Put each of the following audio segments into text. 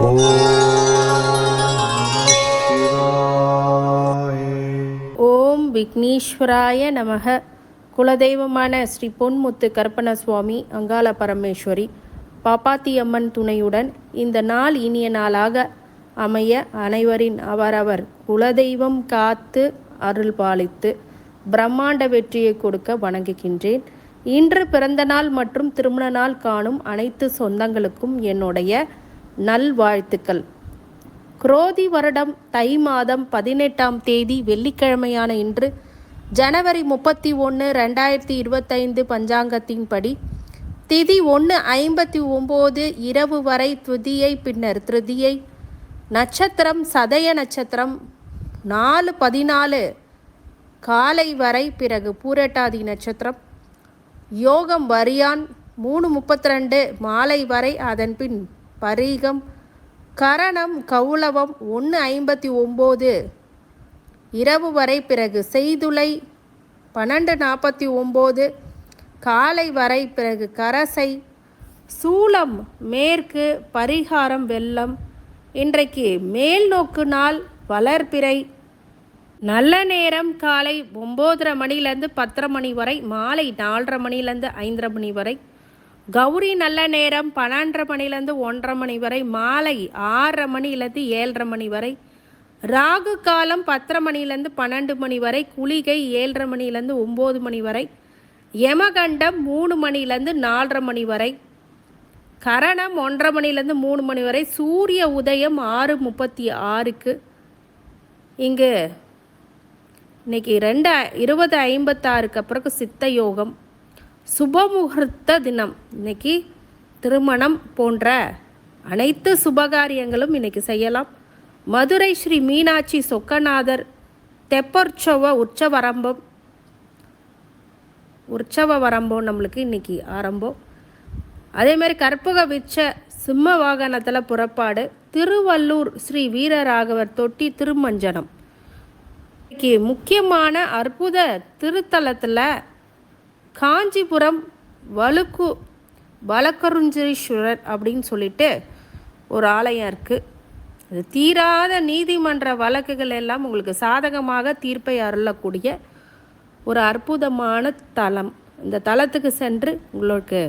ஓம் விக்னேஸ்வராய நமக. குலதெய்வமான ஸ்ரீ பொன்முத்து கருப்பண சுவாமி, அங்காள பரமேஸ்வரி, பாப்பாத்தியம்மன் துணையுடன் இந்த நாள் இனிய நாளாக அமைய அனைவரின் அவரவர் குலதெய்வம் காத்து அருள் பாலித்து பிரம்மாண்ட வெற்றியை கொடுக்க வணங்குகின்றேன். இன்று பிறந்த நாள் மற்றும் திருமண நாள் காணும் அனைத்து சொந்தங்களுக்கும் என்னுடைய நல்வாழ்த்துக்கள். குரோதி வருடம் தை மாதம் 18ஆம் தேதி வெள்ளிக்கிழமையான இன்று ஜனவரி 31, 2025 பஞ்சாங்கத்தின்படி திதி 1:59 இரவு வரை துதியை, பின்னர் திருதியை, நட்சத்திரம் சதய நட்சத்திரம் 4:14 காலை வரை, பிறகு பூரட்டாதி நட்சத்திரம், யோகம் வரியான் 3:32 மாலை வரை, அதன்பின் பரீகம், கரணம் கௌளவம் 1:59 இரவு வரை, பிறகு செய்துளை 12:49 காலை வரை, பிறகு கரசை, சூலம் மேற்கு, பரிகாரம் வெள்ளம். இன்றைக்கு மேல் நோக்கு நாள் வளர்பிறை. நல்ல நேரம் காலை 9:30 மணிலேருந்து 10:30 மணி வரை, மாலை 4:30 மணிலேருந்து 5:30 மணி வரை. கௌரி நல்ல நேரம் 12:30 மணிலேருந்து 1:30 மணி வரை, மாலை 6:30 மணிலேருந்து 7:30 மணி வரை. ராகு காலம் 10:30 மணிலேருந்து 12 மணி வரை, குளிகை 7:30 மணிலேருந்து 9 மணி வரை, யமகண்டம் 3 மணிலேருந்து 4:30 மணி வரை, கரணம் 1:30 மணிலேருந்து 3 மணி வரை, சூரிய உதயம் 6:36க்கு. இங்கு இன்னைக்கு 20:56க்கு அப்புறம் சித்த யோகம், சுபமுகூர்த்த தினம். இன்னைக்கு திருமணம் போன்ற அனைத்து சுபகாரியங்களும் இன்னைக்கு செய்யலாம். மதுரை ஸ்ரீ மீனாட்சி சொக்கநாதர் தெப்போற்சவ உற்சவ வரம்பம் நம்மளுக்கு இன்னைக்கு ஆரம்பம். அதேமாதிரி கற்பக விச்ச சிம்ம வாகனத்தில் புறப்பாடு. திருவள்ளூர் ஸ்ரீ வீரராகவர் தொட்டி திருமஞ்சனம். இன்னைக்கு முக்கியமான அற்புத திருத்தலத்தில் காஞ்சிபுரம் வலக்கருஞ்சீஸ்வரர் அப்படின்னு சொல்லிட்டு ஒரு ஆலயம் இருக்குது. அது தீராத நீதிமன்ற வழக்குகள் எல்லாம் உங்களுக்கு சாதகமாக தீர்ப்பை அருளக்கூடிய ஒரு அற்புதமான தலம். இந்த தலத்துக்கு சென்று உங்களுக்கு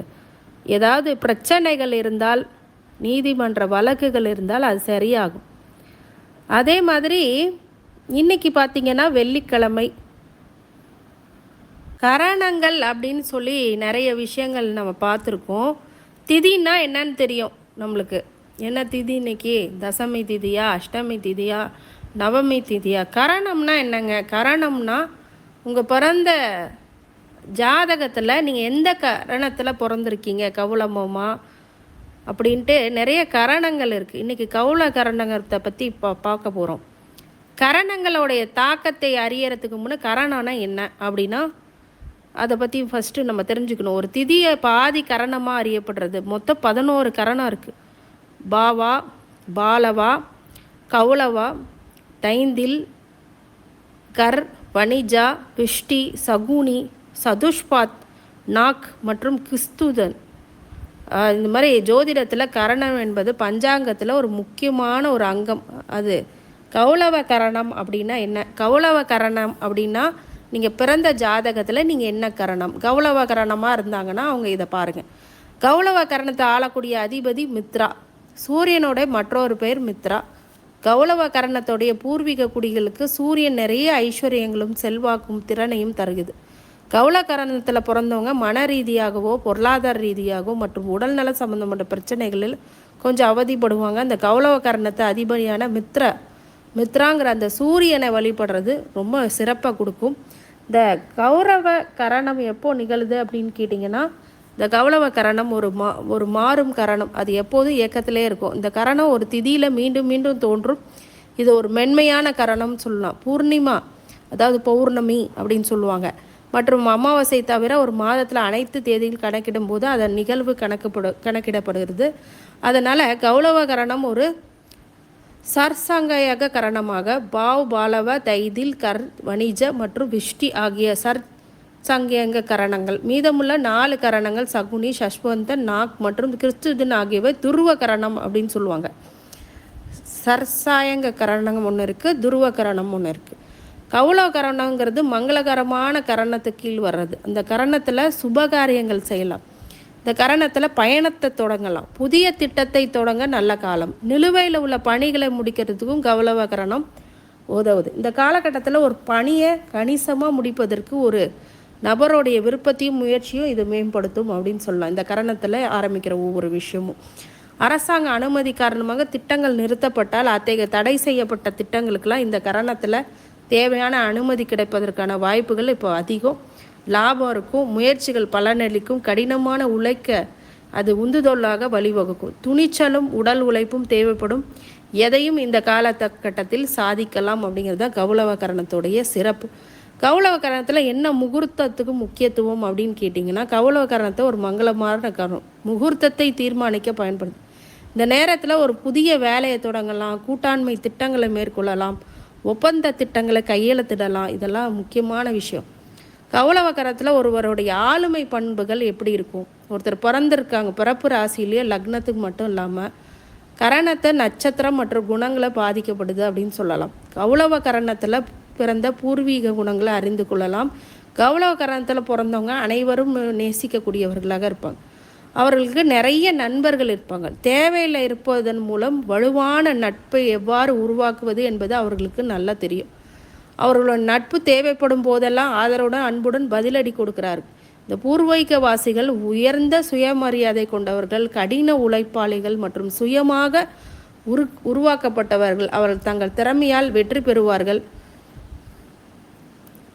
ஏதாவது பிரச்சனைகள் இருந்தால், நீதிமன்ற வழக்குகள் இருந்தால் அது சரியாகும். அதே மாதிரி இன்னைக்கு பார்த்திங்கன்னா வெள்ளிக்கிழமை. கரணங்கள் அப்படின்னு சொல்லி நிறைய விஷயங்கள் நம்ம பார்த்துருக்கோம். திதின்னா என்னன்னு தெரியும் நம்மளுக்கு. என்ன திதி இன்னைக்கு? தசமி திதியா, அஷ்டமி திதியா, நவமி திதியா? கரணம்னா என்னங்க? கரணம்னா உங்கள் பிறந்த ஜாதகத்தில் நீங்கள் எந்த கரணத்தில் பிறந்திருக்கீங்க, கௌளமமா அப்படின்ட்டு நிறைய கரணங்கள் இருக்குது. இன்றைக்கி கௌள கரணத்தை பற்றி இப்போ பார்க்க போகிறோம். கரணங்களுடைய தாக்கத்தை அறியறதுக்கு முன்னே கரணம்னா என்ன அப்படின்னா அதை பற்றி ஃபஸ்ட்டு நம்ம தெரிஞ்சுக்கணும். ஒரு திதியை பாதி கரணமாக அறியப்படுறது. மொத்தம் 11 கரணம் இருக்குது. பாவா, பாலவா, கௌளவா, தைந்தில், கர், வணிஜா, பிஷ்டி, சகுனி, சதுஷ்பாத், நாக் மற்றும் கிஸ்துதன். இந்த மாதிரி ஜோதிடத்தில் கரணம் என்பது பஞ்சாங்கத்தில் ஒரு முக்கியமான ஒரு அங்கம். அது கௌளவ கரணம் அப்படின்னா என்ன? கௌளவ கரணம் அப்படின்னா நீங்கள் பிறந்த ஜாதகத்தில் நீங்கள் என்ன கரணம், கௌளவ கரணமாக இருந்தாங்கன்னா அவங்க இதை பாருங்கள். கௌளவ கரணத்தை ஆளக்கூடிய அதிபதி மித்ரா, சூரியனோட மற்றொரு பேர் மித்ரா. கௌளவ கரணத்துடைய பூர்வீக குடிகளுக்கு சூரியன் நிறைய ஐஸ்வர்யங்களும் செல்வாக்கும் திறனையும் தருகுது. கௌள கரணத்தில் பிறந்தவங்க மன ரீதியாகவோ பொருளாதார ரீதியாகவோ மற்றும் உடல்நல சம்பந்தப்பட்ட பிரச்சனைகளில் கொஞ்சம் அவதிப்படுவாங்க. அந்த கௌளவ கரணத்தை அதிபதியான மித்ராங்கிற அந்த சூரியனை வழிபடுறது ரொம்ப சிறப்பாக கொடுக்கும். இந்த கௌரவ கரணம் எப்போ நிகழுது அப்படின்னு கேட்டிங்கன்னா, இந்த கௌளவ கரணம் ஒரு மாறும் கரணம். அது எப்போதும் இயக்கத்திலே இருக்கும். இந்த கரணம் ஒரு திதியில் மீண்டும் மீண்டும் தோன்றும். இது ஒரு மென்மையான கரணம்னு சொல்லலாம். பூர்ணிமா, அதாவது பௌர்ணமி அப்படின்னு சொல்லுவாங்க, மற்றும் அமாவாசை தவிர ஒரு மாதத்தில் அனைத்து தேதிகள் கணக்கிடும் போது அதன் நிகழ்வு கணக்கிடப்படுகிறது. அதனால் கௌளவ கரணம் ஒரு சர்சங்கயக கரணமாக பாவ், பாலவ, தைதில், கர், வணிஜ மற்றும் விஷ்டி ஆகிய சங்கயங்க கரணங்கள். மீதமுள்ள 4 கரணங்கள் சகுனி, சஷ்வந்தன், நாக் மற்றும் கிறிஸ்துதன் ஆகியவை துருவ கரணம் அப்படின்னு சொல்லுவாங்க. சர்சாயங்க கரணம் ஒன்று இருக்குது, துருவ கரணம் ஒன்று இருக்குது. கௌளவ கரணங்கிறது மங்களகரமான கரணத்துக்கு கீழ் வர்றது. அந்த கரணத்தில் சுபகாரியங்கள் செய்யலாம். இந்த கரணத்தில் பயணத்தை தொடங்கலாம். புதிய திட்டத்தை தொடங்க நல்ல காலம். நிலுவையில் உள்ள பணிகளை முடிக்கிறதுக்கும் கௌளவ கரணம் உதவுது. இந்த காலகட்டத்தில் ஒரு பணியை கணிசமாக முடிப்பதற்கு ஒரு நபருடைய விருப்பத்தையும் முயற்சியும் இது மேம்படுத்தும் அப்படின்னு சொல்லலாம். இந்த கரணத்தில் ஆரம்பிக்கிற ஒவ்வொரு விஷயமும் அரசாங்க அனுமதி காரணமாக திட்டங்கள் நிறுத்தப்பட்டால் அத்தகைய தடை செய்யப்பட்ட திட்டங்களுக்கெல்லாம் இந்த கரணத்தில் தேவையான அனுமதி கிடைப்பதற்கான வாய்ப்புகள் இப்போ அதிகம். லாபம் இருக்கும், முயற்சிகள் பலனளிக்கும், கடினமான உழைக்க அது உந்துதொல்லாக வழிவகுக்கும். துணிச்சலும் உடல் உழைப்பும் தேவைப்படும். எதையும் இந்த காலகட்டத்தில் சாதிக்கலாம் அப்படிங்கிறது தான் கௌளவ கரணத்துடைய சிறப்பு. கௌளவ கரணத்தில் என்ன முகூர்த்தத்துக்கு முக்கியத்துவம் அப்படின்னு கேட்டிங்கன்னா, கௌளவ கரணத்தை ஒரு மங்களமான கரணம், முகூர்த்தத்தை தீர்மானிக்க பயன்படுது. இந்த நேரத்தில் ஒரு புதிய வேலையை தொடங்கலாம், கூட்டாண்மை திட்டங்களை மேற்கொள்ளலாம், ஒப்பந்த திட்டங்களை கையெழுத்திடலாம். இதெல்லாம் முக்கியமான விஷயம். கௌளவ கரணத்தில் ஒருவருடைய ஆளுமை பண்புகள் எப்படி இருக்கும்? ஒருத்தர் பிறந்திருக்காங்க, பிறப்பு ராசியிலேயே லக்னத்துக்கு மட்டும் இல்லாமல் கரணத்தை நட்சத்திரம் மற்றும் குணங்களை பாதிக்கப்படுது அப்படின்னு சொல்லலாம். கௌளவ கரணத்தில் பிறந்த பூர்வீக குணங்களை அறிந்து கொள்ளலாம். கௌளவ கரணத்தில் பிறந்தவங்க அனைவரும் நேசிக்கக்கூடியவர்களாக இருப்பாங்க. அவர்களுக்கு நிறைய நண்பர்கள் இருப்பாங்க. தேவையில் இருப்பதன் மூலம் வலுவான நட்பை எவ்வாறு உருவாக்குவது என்பது அவர்களுக்கு நல்லா தெரியும். அவர்களோட நட்பு தேவைப்படும் போதெல்லாம் ஆதரவுடன் அன்புடன் பதிலடி கொடுக்கிறார்கள். இந்த பூர்வீகவாசிகள் உயர்ந்த சுயமரியாதை கொண்டவர்கள், கடின உழைப்பாளிகள் மற்றும் சுயமாக உருவாக்கப்பட்டவர்கள். அவர்கள் தங்கள் திறமையால் வெற்றி பெறுவார்கள்.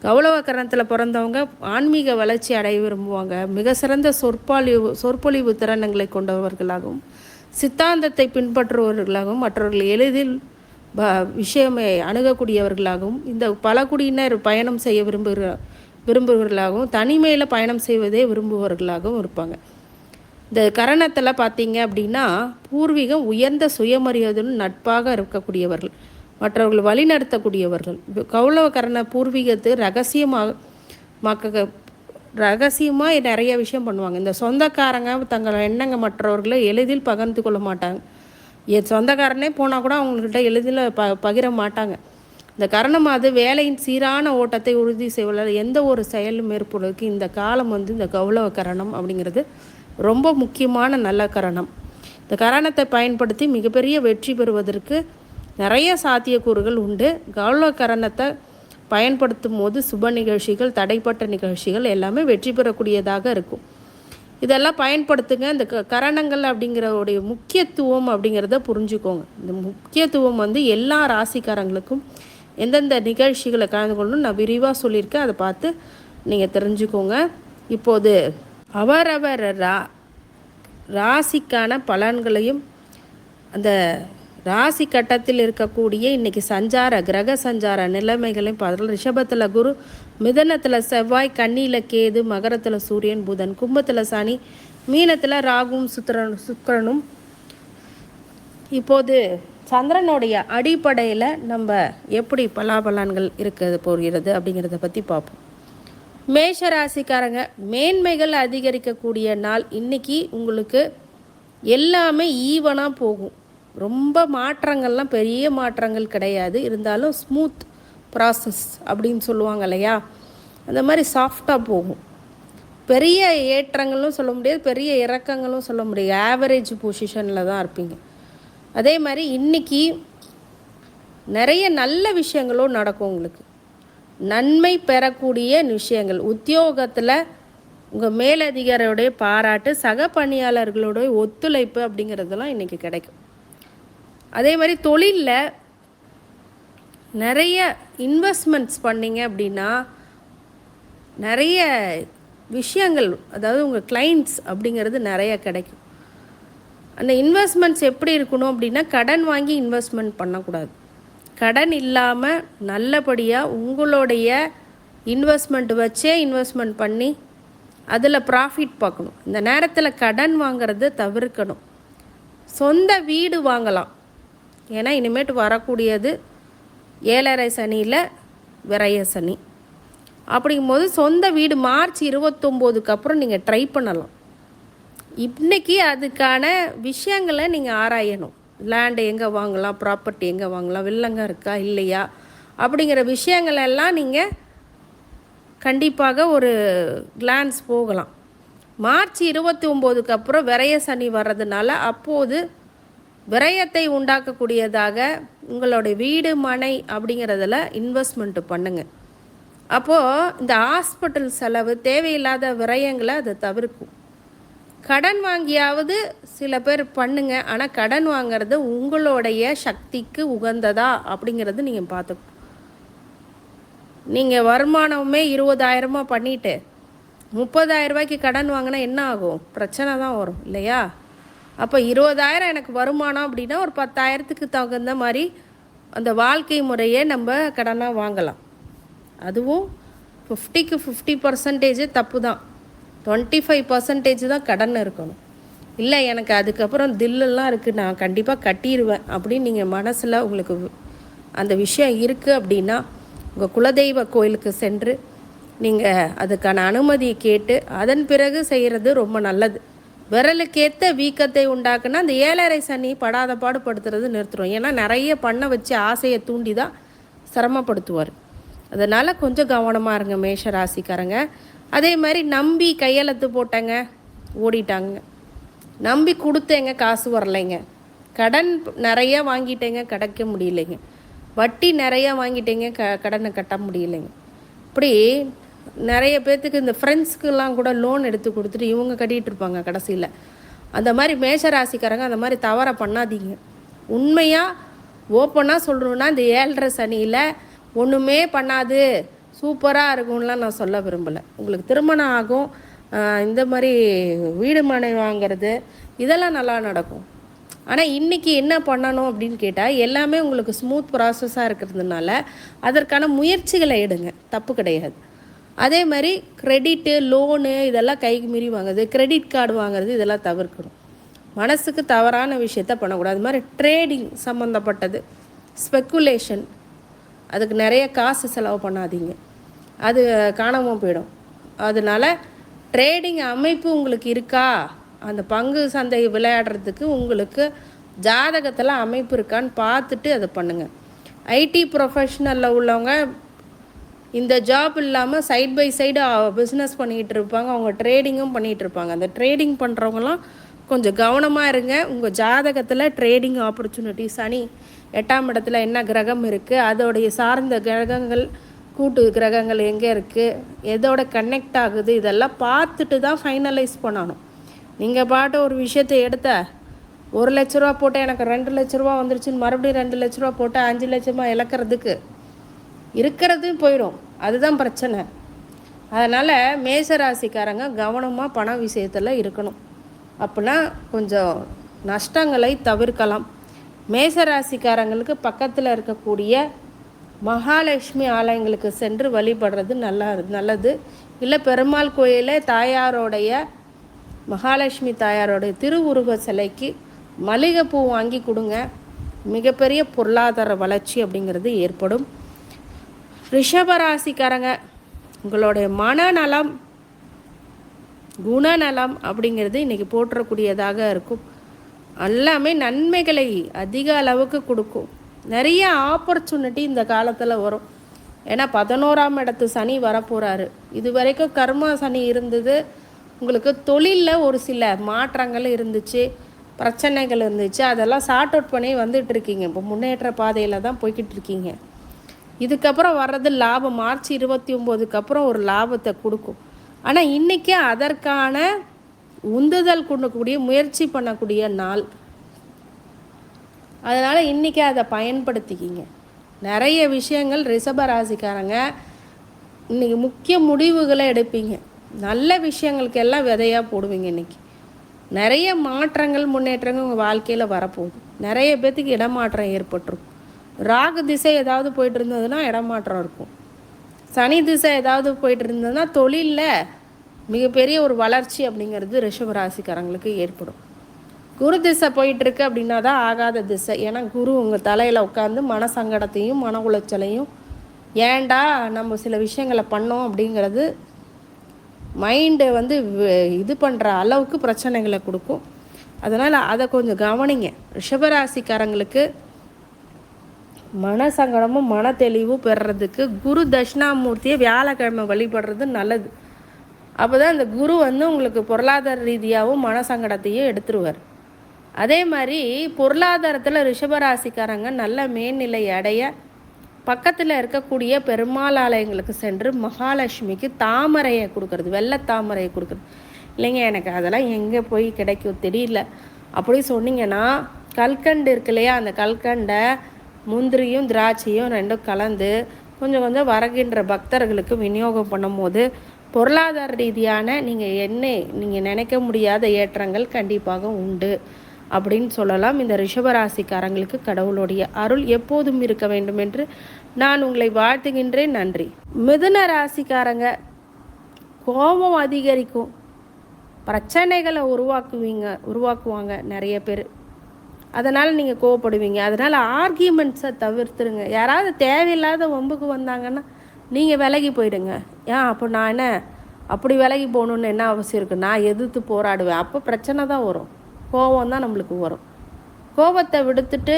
கௌளவ கரணத்தில் பிறந்தவங்க ஆன்மீக வளர்ச்சி அடைய விரும்புவாங்க. மிக சிறந்த சொற்பொழிவு திறனங்களை கொண்டவர்களாகவும் சித்தாந்தத்தை பின்பற்றுபவர்களாகவும் மற்றவர்கள் எளிதில் விஷயமை அணுகக்கூடியவர்களாகவும் இந்த பழங்குடியினர் பயணம் செய்ய விரும்புகிறவர்களாகவும் தனிமையில் பயணம் செய்வதே விரும்புபவர்களாகவும் இருப்பாங்க. இந்த கரணத்தில் பார்த்தீங்க அப்படின்னா பூர்வீகம் உயர்ந்த சுயமரியாதையுடன் நட்பாக இருக்கக்கூடியவர்கள், மற்றவர்கள் வழிநடத்தக்கூடியவர்கள். கௌளவ கரண பூர்வீகத்து ரகசியமாக நிறைய விஷயம் பண்ணுவாங்க. இந்த சொந்தக்காரங்க தங்கள் எண்ணங்க மற்றவர்களை எளிதில் பகிர்ந்து கொள்ள மாட்டாங்க. சொந்தக்காரனே போனால் கூட அவங்கக்கிட்ட எளிதில் பகிர மாட்டாங்க. இந்த கரணம் அது வேலையின் சீரான ஓட்டத்தை உறுதி செய்வதால் எந்த ஒரு செயலும் மேற்படுவதற்கு இந்த காலம் இந்த கௌளவ கரணம் அப்படிங்கிறது ரொம்ப முக்கியமான நல்ல கரணம். இந்த கரணத்தை பயன்படுத்தி மிகப்பெரிய வெற்றி பெறுவதற்கு நிறைய சாத்தியக்கூறுகள் உண்டு. கௌளவ கரணத்தை பயன்படுத்தும் போது சுப நிகழ்ச்சிகள், தடைப்பட்ட நிகழ்ச்சிகள் எல்லாமே வெற்றி பெறக்கூடியதாக இருக்கும். இதெல்லாம் பயன்படுத்துங்க. இந்த கரணங்கள் அப்படிங்கிறவுடைய முக்கியத்துவம் அப்படிங்கிறத புரிஞ்சுக்கோங்க. இந்த முக்கியத்துவம் எல்லா ராசிக்காரங்களுக்கும் எந்தெந்த நிகழ்ச்சிகளை கலந்து கொள்ளணும் நான் விரிவாக சொல்லியிருக்கேன். அதை பார்த்து நீங்கள் தெரிஞ்சுக்கோங்க. இப்போது அவரவர் ராசிக்கான பலன்களையும் அந்த ராசி கட்டத்தில் இருக்கக்கூடிய இன்றைக்கி கிரக சஞ்சார நிலைமைகளையும் பார்க்கலாம். ரிஷபத்தில் குரு, மிதனத்தில் செவ்வாய், கன்னியில் கேது, மகரத்தில் சூரியன், புதன், கும்பத்தில் சனி, மீனத்தில் ராகுவும் சுக்கிரனும். இப்போது சந்திரனுடைய அடிப்படையில் நம்ம எப்படி பலாபலன்கள் போகிறது அப்படிங்கிறத பற்றி பார்ப்போம். மேஷ ராசிக்காரங்க, மேன்மைகள் அதிகரிக்கக்கூடிய நாள் இன்றைக்கி. உங்களுக்கு எல்லாமே ஈவனாக போகும். ரொம்ப மாற்றங்கள்லாம் பெரிய மாற்றங்கள் கிடையாது. இருந்தாலும் ஸ்மூத் ப்ராசஸ் அப்படின்னு சொல்லுவாங்க இல்லையா, அந்த மாதிரி சாஃப்டாக போகும். பெரிய ஏற்றங்களும் சொல்ல முடியாது, பெரிய இறக்கங்களும் சொல்ல முடியாது. ஆவரேஜ் பொசிஷனில் தான் இருப்பீங்க. அதே மாதிரி இன்றைக்கி நிறைய நல்ல விஷயங்களும் நடக்கும். உங்களுக்கு நன்மை பெறக்கூடிய விஷயங்கள், உத்தியோகத்தில் உங்கள் மேலதிகாரியோடைய பாராட்டு, சக பணியாளர்களுடைய ஒத்துழைப்பு அப்படிங்கிறதெல்லாம் இன்றைக்கி கிடைக்கும். அதே மாதிரி தொழிலில் நிறைய இன்வெஸ்ட்மெண்ட்ஸ் பண்ணிங்க அப்படின்னா நிறைய விஷயங்கள், அதாவது உங்கள் கிளைண்ட்ஸ் அப்படிங்கிறது நிறைய கிடைக்கும். அந்த இன்வெஸ்ட்மெண்ட்ஸ் எப்படி இருக்கணும் அப்படின்னா, கடன் வாங்கி இன்வெஸ்ட்மெண்ட் பண்ணக்கூடாது. கடன் இல்லாமல் நல்லபடியாக உங்களுடைய இன்வெஸ்ட்மெண்ட் வச்சே இன்வெஸ்ட்மெண்ட் பண்ணி அதில் ப்ராஃபிட் பார்க்கணும். இந்த நேரத்தில் கடன் வாங்கிறத தவிர்க்கணும். சொந்த வீடு வாங்கலாம். ஏன்னா இனிமேட்டு வரக்கூடியது 7.5 சனியில் விரைய சனி. அப்படிங்கும்போது சொந்த வீடு மார்ச் 29க்கு அப்புறம் நீங்கள் ட்ரை பண்ணலாம். இன்றைக்கி அதுக்கான விஷயங்களை நீங்கள் ஆராயணும். லேண்டு எங்கே வாங்கலாம், ப்ராப்பர்ட்டி எங்கே வாங்கலாம், வில்லங்க இருக்கா இல்லையா அப்படிங்கிற விஷயங்கள் எல்லாம் நீங்கள் கண்டிப்பாக ஒரு கிளான்ஸ் போகலாம். மார்ச் 29க்கு அப்புறம் விரய சனி வர்றதுனால அப்போது விரயத்தை உண்டாக்கக்கூடியதாக உங்களுடைய வீடு மனை அப்படிங்கிறதுல இன்வெஸ்ட்மெண்ட்டு பண்ணுங்கள். அப்போது இந்த ஹாஸ்பிட்டல் செலவு தேவையில்லாத விரயங்களை அதை தவிர்க்கும். கடன் வாங்கியாவது சில பேர் பண்ணுங்க, ஆனால் கடன் வாங்கிறது உங்களுடைய சக்திக்கு உகந்ததா அப்படிங்கிறது நீங்கள் பார்த்துக்கணும். நீங்கள் வருமானமே 20,000 பண்ணிவிட்டு 30,000 ரூபாய்க்கு கடன் வாங்கினா என்ன ஆகும்? பிரச்சனை தான் வரும் இல்லையா? அப்போ 20,000 எனக்கு வருமானம் அப்படின்னா ஒரு 10,000க்கு தகுந்த மாதிரி அந்த வாழ்க்கை முறையே நம்ம கடனாக வாங்கலாம். அதுவும் 50க்கு 50% தப்பு தான். 25% தான் கடன் இருக்கணும். இல்லை எனக்கு அதுக்கப்புறம் தில்லெல்லாம் இருக்குது, நான் கண்டிப்பாக கட்டிடுவேன் அப்படின்னு நீங்கள் மனசில் உங்களுக்கு அந்த விஷயம் இருக்குது அப்படின்னா உங்கள் குலதெய்வ கோயிலுக்கு சென்று நீங்கள் அதுக்கான அனுமதியை கேட்டு அதன் பிறகு செய்கிறது ரொம்ப நல்லது. விரலுக்கேற்ற வீக்கத்தை உண்டாக்குனா அந்த 7.5 சனி படாத பாடுபடுத்துறது நிறுத்துரும். ஏன்னா நிறைய பண்ண வச்சு ஆசையை தூண்டி தான் சிரமப்படுத்துவார். அதனால் கொஞ்சம் கவனமாக இருங்க மேஷ ராசிக்காரங்க. அதே மாதிரி நம்பி கையெழுத்து போட்டேங்க ஓடிட்டாங்க, நம்பி கொடுத்தேங்க காசு வரலைங்க, கடன் நிறைய வாங்கிட்டேங்க கிடைக்க முடியலைங்க, வட்டி நிறைய வாங்கிட்டேங்க கடனை கட்ட முடியலைங்க. இப்படி நிறைய பேர்த்துக்கு இந்த ஃப்ரெண்ட்ஸுக்கெல்லாம் கூட லோன் எடுத்து கொடுத்துட்டு இவங்க கட்டிகிட்டு இருப்பாங்க கடைசியில். அந்த மாதிரி மேஷராசிக்காரங்க அந்த மாதிரி தவறை பண்ணாதீங்க. உண்மையாக ஓப்பனாக சொல்கிறோன்னா இந்த 7.5 சனியில் ஒன்றுமே பண்ணாது சூப்பராக இருக்கும்லாம் நான் சொல்ல விரும்பலை. உங்களுக்கு திருமணம் ஆகும், இந்த மாதிரி வீடு மனை வாங்கிறது இதெல்லாம் நல்லா நடக்கும். ஆனால் இன்றைக்கி என்ன பண்ணணும் அப்படின்னு கேட்டால் எல்லாமே உங்களுக்கு ஸ்மூத் ப்ராசஸாக இருக்கிறதுனால அதற்கான முயற்சிகளை எடுங்க, தப்பு கிடையாது. அதே மாதிரி கிரெடிட்டு லோனு இதெல்லாம் கைக்கு மீறி வாங்குறது, கிரெடிட் கார்டு வாங்குறது இதெல்லாம் தவிர்க்கணும். மனசுக்கு தவறான விஷயத்த பண்ணக்கூடாது. அது மாதிரி ட்ரேடிங் சம்மந்தப்பட்டது, ஸ்பெக்குலேஷன், அதுக்கு நிறைய காசு செலவு பண்ணாதீங்க, அது காணாமல் போயிடும். அதனால் ட்ரேடிங் அமைப்பு உங்களுக்கு இருக்கா, அந்த பங்கு சந்தை விளையாடுறதுக்கு உங்களுக்கு ஜாதகத்தில் அமைப்பு இருக்கான்னு பார்த்துட்டு அதை பண்ணுங்கள். ஐடி ப்ரொஃபஷ்னலில் உள்ளவங்க இந்த ஜாப் இல்லாமல் சைட் பை சைடு பிஸ்னஸ் பண்ணிகிட்டு இருப்பாங்க, அவங்க ட்ரேடிங்கும் பண்ணிகிட்டு இருப்பாங்க. அந்த ட்ரேடிங் பண்ணுறவங்களாம் கொஞ்சம் கவனமாக இருங்க. உங்கள் ஜாதகத்தில் ட்ரேடிங் ஆப்பர்ச்சுனிட்டி, சனி 8ஆம் இடத்துல என்ன கிரகம் இருக்குது, அதோடைய சார்ந்த கிரகங்கள் கூட்டு கிரகங்கள் எங்கே இருக்குது, எதோட கனெக்ட் ஆகுது, இதெல்லாம் பார்த்துட்டு தான் ஃபைனலைஸ் பண்ணணும். நீங்கள் பாட்டு ஒரு விஷயத்தை எடுத்த 1 லட்ச ரூபா போட்டு எனக்கு 2 லட்ச ரூபா வந்துருச்சுன்னு மறுபடியும் 2 லட்ச ரூபா போட்டு 5 லட்சமாக இழக்கிறதுக்கு இருக்கிறதும் போயிடும். அதுதான் பிரச்சனை. அதனால் மேசராசிக்காரங்க கவனமாக பண விஷயத்தில் இருக்கணும். அப்படின்னா கொஞ்சம் நஷ்டங்களை தவிர்க்கலாம். மேசராசிக்காரங்களுக்கு பக்கத்தில் இருக்கக்கூடிய மகாலட்சுமி ஆலயங்களுக்கு சென்று வழிபடுறது நல்லது. இல்லை பெருமாள் கோயிலே தாயாரோடைய மகாலட்சுமி தாயாரோடைய திருவுருவ சிலைக்கு மல்லிகைப்பூ வாங்கி கொடுங்க. மிகப்பெரிய பொருளாதார வளர்ச்சி அப்படிங்கிறது ஏற்படும். ரிஷபராசிக்காரங்க உங்களுடைய மனநலம் குணநலம் அப்படிங்கிறது இன்றைக்கி போற்றக்கூடியதாக இருக்கும். எல்லாமே நன்மைகளை அதிக அளவுக்கு கொடுக்கும். நிறைய ஆப்பர்ச்சுனிட்டி இந்த காலத்தில் வரும். ஏன்னா 11ஆம் இடத்து சனி வரப்போகிறாரு. இது வரைக்கும் கர்ம சனி இருந்தது. உங்களுக்கு தொழிலில் ஒரு சில மாற்றங்கள் இருந்துச்சு, பிரச்சனைகள் இருந்துச்சு, அதெல்லாம் சார்ட் அவுட் பண்ணி வந்துட்டுருக்கீங்க. இப்போ முன்னேற்ற பாதையில் தான் போய்கிட்டு இருக்கீங்க. இதுக்கப்புறம் வர்றது லாபம். மார்ச் 29க்கு அப்புறம் ஒரு லாபத்தை கொடுக்கும். ஆனால் இன்றைக்கி அதற்கான உந்துதல் கொடுக்கக்கூடிய முயற்சி பண்ணக்கூடிய நாள். அதனால் இன்றைக்கி அதை பயன்படுத்திக்கிங்க. நிறைய விஷயங்கள் ரிஷபராசிக்காரங்க இன்றைக்கி முக்கிய முடிவுகளை எடுப்பீங்க. நல்ல விஷயங்களுக்கு எல்லாம் விதையாக போடுவீங்க. இன்றைக்கி நிறைய மாற்றங்கள் முன்னேற்றங்கள் உங்கள் வாழ்க்கையில் வரப்போகுது. நிறைய பேர்த்துக்கு இடமாற்றம் ஏற்பட்டுரும். ராகு திசை ஏதாவது போயிட்டு இருந்ததுன்னா இடமாற்றம் இருக்கும். சனி திசை ஏதாவது போயிட்டு இருந்ததுன்னா தொழிலில் மிகப்பெரிய ஒரு வளர்ச்சி அப்படிங்கிறது ரிஷபராசிக்காரங்களுக்கு ஏற்படும். குரு திசை போயிட்டுருக்கு அப்படின்னா தான் ஆகாத திசை. ஏன்னா குரு உங்கள் தலையில் உட்காந்து மன சங்கடத்தையும் மன உளைச்சலையும் ஏண்டா நம்ம சில விஷயங்களை பண்ணோம் அப்படிங்கிறது மைண்டை இது பண்ணுற அளவுக்கு பிரச்சனைகளை கொடுக்கும். அதனால் அதை கொஞ்சம் கவனிங்க. ரிஷபராசிக்காரங்களுக்கு மனசங்கடமும் மன தெளிவும் பெறுறதுக்கு குரு தட்சிணாமூர்த்தியை வியாழக்கிழமை வழிபடுறது நல்லது. அப்போ தான் இந்த குரு உங்களுக்கு பொருளாதார ரீதியாகவும் மனசங்கடத்தையும் எடுத்துருவார். அதே மாதிரி பொருளாதாரத்தில் ரிஷபராசிக்காரங்க நல்ல மேல்நிலை அடைய பக்கத்தில் இருக்கக்கூடிய பெருமாள் ஆலயங்களுக்கு சென்று மகாலட்சுமிக்கு தாமரையை கொடுக்கறது, வெள்ளை தாமரையை கொடுக்குறது. இல்லைங்க எனக்கு அதெல்லாம் எங்கே போய் கிடைக்கும் தெரியல அப்படி சொன்னீங்கன்னா, கல்கண்டு இருக்கு இல்லையா, அந்த கல்கண்டை முந்திரியும் திராட்சையும் ரெண்டும் கலந்து கொஞ்சம் கொஞ்சம் வருகின்ற பக்தர்களுக்கு விநியோகம் பண்ணும்போது பொருளாதார ரீதியான நீங்கள் நினைக்க முடியாத ஏற்றங்கள் கண்டிப்பாக உண்டு அப்படின்னு சொல்லலாம். இந்த ரிஷபராசிக்காரங்களுக்கு கடவுளுடைய அருள் எப்போதும் இருக்க வேண்டும் என்று நான் உங்களை வாழ்த்துகின்றேன். நன்றி. மிதுன ராசிக்காரங்க கோபம் அதிகரிக்கும், பிரச்சனைகளை உருவாக்குவாங்க நிறைய பேர். அதனால் நீங்கள் கோவப்படுவீங்க. அதனால் ஆர்கியூமெண்ட்ஸை தவிர்த்துருங்க. யாராவது தேவையில்லாத வம்புக்கு வந்தாங்கன்னா நீங்கள் விலகி போயிடுங்க. அப்போ நான் என்ன அப்படி விலகி போகணுன்னு என்ன அவசியம் இருக்குது? நான் எதிர்த்து போராடுவேன். அப்போ பிரச்சனை தான் வரும், கோபம் தான் நம்மளுக்கு வரும். கோபத்தை விடுத்துட்டு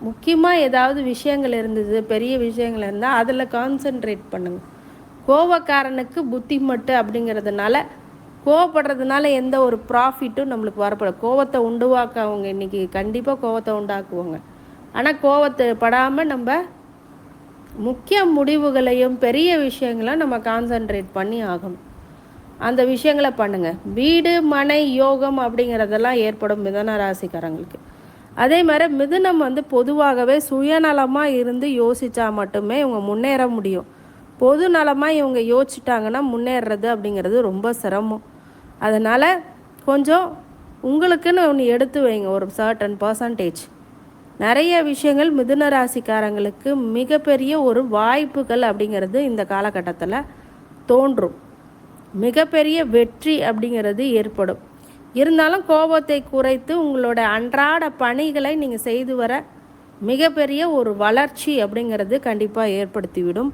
முக்கியமாக ஏதாவது விஷயங்கள் இருந்தது, பெரிய விஷயங்கள் இருந்தால் அதில் கான்சென்ட்ரேட் பண்ணுங்கள். கோபக்காரனுக்கு புத்தி மட்டு அப்படிங்கிறதுனால கோவப்படுறதுனால எந்த ஒரு ப்ராஃபிட்டும் நம்மளுக்கு வரப்படும். கோவத்தை அவங்க இன்றைக்கி கண்டிப்பாக கோவத்தை உண்டாக்குவாங்க. ஆனால் கோவத்தை படாமல் நம்ம முக்கிய முடிவுகளையும் பெரிய விஷயங்களையும் நம்ம கான்சென்ட்ரேட் பண்ணி ஆகணும். அந்த விஷயங்களை பண்ணுங்கள். வீடு மனை யோகம் அப்படிங்கிறதெல்லாம் ஏற்படும் மிதுன ராசிக்காரங்களுக்கு. அதே மாதிரி மிதுனம் பொதுவாகவே சுயநலமாக இருந்து யோசித்தா மட்டுமே இவங்க முன்னேற முடியும். பொது நலமாக இவங்க யோசிச்சிட்டாங்கன்னா முன்னேறது அப்படிங்கிறது ரொம்ப சிரமம். அதனால் கொஞ்சம் உங்களுக்குன்னு ஒன்று எடுத்து வைங்க, ஒரு சர்டன் பர்சன்டேஜ். நிறைய விஷயங்கள் மிதுன ராசிக்காரங்களுக்கு மிகப்பெரிய ஒரு வாய்ப்புகள் அப்படிங்கிறது இந்த காலகட்டத்தில் தோன்றும். மிகப்பெரிய வெற்றி அப்படிங்கிறது ஏற்படும். இருந்தாலும் கோபத்தை குறைத்து உங்களோட அன்றாட பணிகளை நீங்கள் செய்து வர மிகப்பெரிய ஒரு வளர்ச்சி அப்படிங்கிறது கண்டிப்பாக ஏற்படுத்திவிடும்.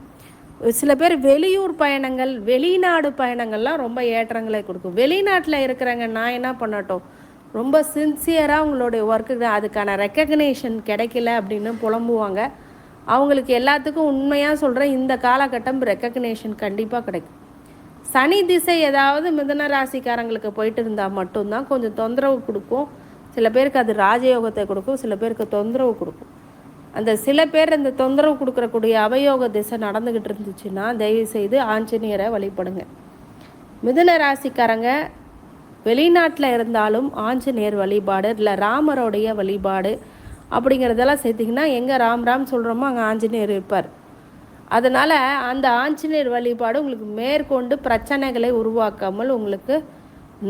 சில பேர் வெளியூர் பயணங்கள், வெளிநாடு பயணங்கள்லாம் ரொம்ப ஏற்றங்களை கொடுக்கும். வெளிநாட்டில் இருக்கிறவங்க நான் என்ன பண்ணட்டும், ரொம்ப சின்சியராக உங்களுடைய ஒர்க்கு அதுக்கான ரெக்கக்னேஷன் கிடைக்கல அப்படின்னு புலம்புவாங்க. அவங்களுக்கு எல்லாத்துக்கும் உண்மையாக சொல்கிறேன், இந்த காலகட்டம் ரெக்கக்னேஷன் கண்டிப்பாக கிடைக்கும். சனி திசை ஏதாவது மிதுன ராசிக்காரங்களுக்கு போயிட்டு இருந்தால் மட்டும்தான் கொஞ்சம் தொந்தரவு கொடுக்கும். சில பேருக்கு அது ராஜயோகத்தை கொடுக்கும், சில பேருக்கு தொந்தரவு கொடுக்கும். அந்த சில பேர் இந்த தொந்தரவு கொடுக்கக்கூடிய அவயோக திசை நடந்துக்கிட்டு இருந்துச்சுன்னா தயவுசெய்து ஆஞ்சநேயரை வழிபடுங்க. மிதுன ராசிக்காரங்க வெளிநாட்டில் இருந்தாலும் ஆஞ்சநேயர் வழிபாடு இல்லை ராமருடைய வழிபாடு அப்படிங்கிறதெல்லாம் சேர்த்திங்கன்னா எங்கே ராம் சொல்கிறோமோ அங்கே ஆஞ்சநேயர் இருப்பார். அதனால் அந்த ஆஞ்சநேயர் வழிபாடு உங்களுக்கு மேற்கொண்டு பிரச்சனைகளை உருவாக்காமல் உங்களுக்கு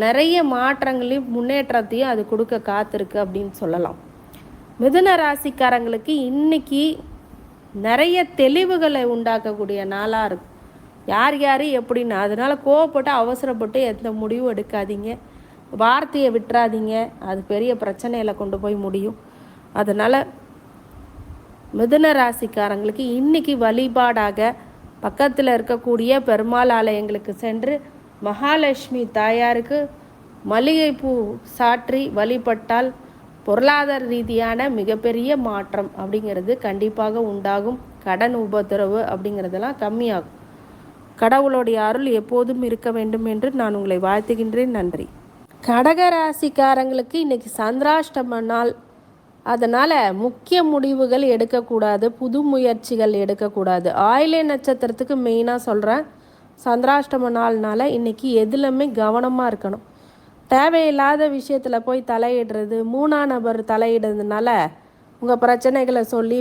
நிறைய மாற்றங்களையும் முன்னேற்றத்தையும் அது கொடுக்க காத்திருக்கு அப்படின்னு சொல்லலாம். மிதுன ராசிக்காரங்களுக்கு இன்றைக்கி நிறைய தெளிவுகளை உண்டாக்கக்கூடிய நாளாக இருக்குது. யார் எப்படின்னு. அதனால் கோவப்பட்டு அவசரப்பட்டு எந்த முடிவும் எடுக்காதீங்க, வார்த்தையை விட்டுறாதீங்க, அது பெரிய பிரச்சனையில் கொண்டு போய் முடியும். அதனால் மிதுன ராசிக்காரங்களுக்கு இன்றைக்கி வழிபாடாக பக்கத்தில் இருக்கக்கூடிய பெருமாள் ஆலயங்களுக்கு சென்று மகாலட்சுமி தாயாருக்கு மல்லிகைப்பூ சாற்றி வழிபட்டால் பொருளாதார ரீதியான மிகப்பெரிய மாற்றம் அப்படிங்கிறது கண்டிப்பாக உண்டாகும். கடன் உபத்திரவு அப்படிங்கிறதெல்லாம் கம்மியாகும். கடவுளுடைய அருள் எப்போதும் இருக்க வேண்டும் என்று நான் உங்களை வாழ்த்துகின்றேன். நன்றி. கடகராசிக்காரங்களுக்கு இன்றைக்கி சந்திராஷ்டம நாள். அதனால் முக்கிய முடிவுகள் எடுக்கக்கூடாது, புது முயற்சிகள் எடுக்கக்கூடாது. ஆயிலே நட்சத்திரத்துக்கு மெயினாக சொல்கிறேன், சந்திராஷ்டம நாள்னால இன்றைக்கி எதுலையுமே கவனமாக இருக்கணும். தேவையில்லாத விஷயத்தில் போய் தலையிடுறது, மூணாம் நபர் தலையிடுறதுனால உங்கள் பிரச்சனைகளை சொல்லி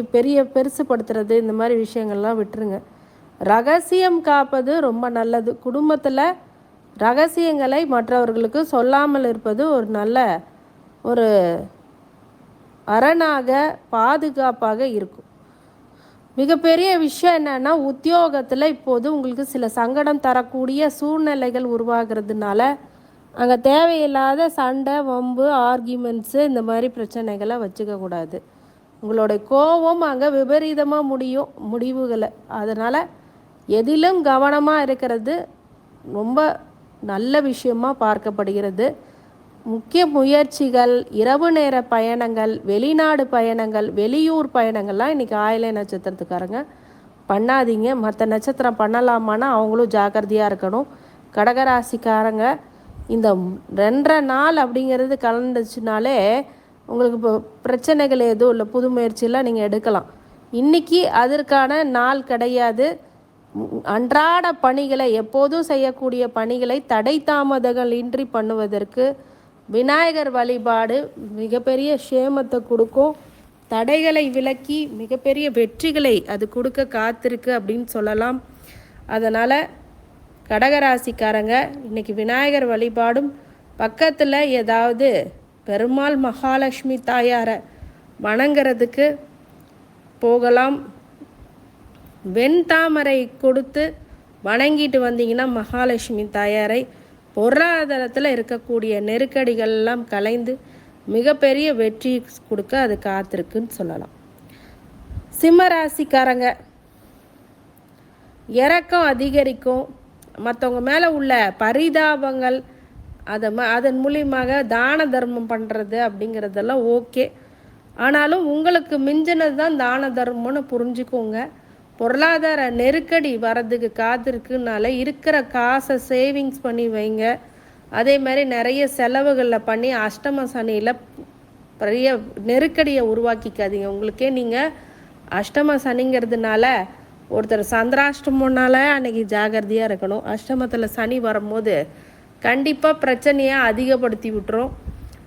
பெருசுப்படுத்துறது, இந்த மாதிரி விஷயங்கள்லாம் விட்டுருங்க. ரகசியம் காப்பது ரொம்ப நல்லது. குடும்பத்தில் ரகசியங்களை மற்றவர்களுக்கு சொல்லாமல் இருப்பது ஒரு நல்ல ஒரு அரணாக பாதுகாப்பாக இருக்கும். மிகப்பெரிய விஷயம் என்னென்னா, உத்தியோகத்தில் இப்போது உங்களுக்கு சில சங்கடம் தரக்கூடிய சூழ்நிலைகள் உருவாகிறதுனால அங்கே தேவையில்லாத சண்டை, வம்பு, ஆர்கியூமெண்ட்ஸு இந்த மாதிரி பிரச்சனைகளை வச்சுக்கக்கூடாது. உங்களுடைய கோபம் அங்கே விபரீதமாக முடிவுகளை. அதனால் எதிலும் கவனமாக இருக்கிறது ரொம்ப நல்ல விஷயமாக பார்க்கப்படுகிறது. முக்கிய முயற்சிகள், இரவு நேர பயணங்கள், வெளிநாடு பயணங்கள், வெளியூர் பயணங்கள்லாம் இன்றைக்கி ஆயிலை நட்சத்திரத்துக்காரங்க பண்ணாதீங்க. மற்ற நட்சத்திரம் பண்ணலாமான்னா அவங்களும் ஜாக்கிரதையாக இருக்கணும். கடகராசிக்காரங்க இந்த 2.5 நாள் அப்படிங்கிறது கலந்துச்சுனாலே உங்களுக்கு இப்போ பிரச்சனைகள் எதுவும் இல்லை, புது முயற்சியெல்லாம் நீங்கள் எடுக்கலாம். இன்றைக்கி அதற்கான நாள் கிடையாது. அன்றாட பணிகளை, எப்போதும் செய்யக்கூடிய பணிகளை தடை தாமதங்கள் இன்றி பண்ணுவதற்கு விநாயகர் வழிபாடு மிகப்பெரிய சேமத்தை கொடுக்கும். தடைகளை விலக்கி மிகப்பெரிய வெற்றிகளை அது கொடுக்க காத்திருக்கு அப்படின்னு சொல்லலாம். அதனால் கடகராசிக்காரங்க இன்றைக்கி விநாயகர் வழிபாடும், பக்கத்தில் ஏதாவது பெருமாள் மகாலட்சுமி தாயாரை வணங்கிறதுக்கு போகலாம். வெண்தாமரை கொடுத்து வணங்கிட்டு வந்தீங்கன்னா மகாலட்சுமி தாயாரை பொருளாதாரத்தில் இருக்கக்கூடிய நெருக்கடிகள்லாம் கலைந்து மிகப்பெரிய வெற்றி கொடுக்க அது காத்திருக்குன்னு சொல்லலாம். சிம்மராசிக்காரங்க இரக்கம் அதிகரிக்கும். மற்றவங்க மேலே உள்ள பரிதாபங்கள் அதன் மூலியமாக தான தர்மம் பண்ணுறது அப்படிங்கிறதெல்லாம் ஓகே. ஆனாலும் உங்களுக்கு மிஞ்சினது தான் தான தர்மம்னு புரிஞ்சுக்கோங்க. பொருளாதார நெருக்கடி வர்றதுக்கு காத்திருக்குனால இருக்கிற காசை சேவிங்ஸ் பண்ணி வைங்க. அதே மாதிரி நிறைய செலவுகளில் பண்ணி அஷ்டம சனியில் பெரிய நெருக்கடியை உருவாக்கிக்காதீங்க. உங்களுக்கே நீங்கள் அஷ்டம சனிங்கிறதுனால ஒருத்தர் சந்திராஷ்டமனால அன்றைக்கி ஜாகிரதையாக இருக்கணும். அஷ்டமத்தில் சனி வரும்போது கண்டிப்பாக பிரச்சனையை அதிகப்படுத்தி விட்டுரும்.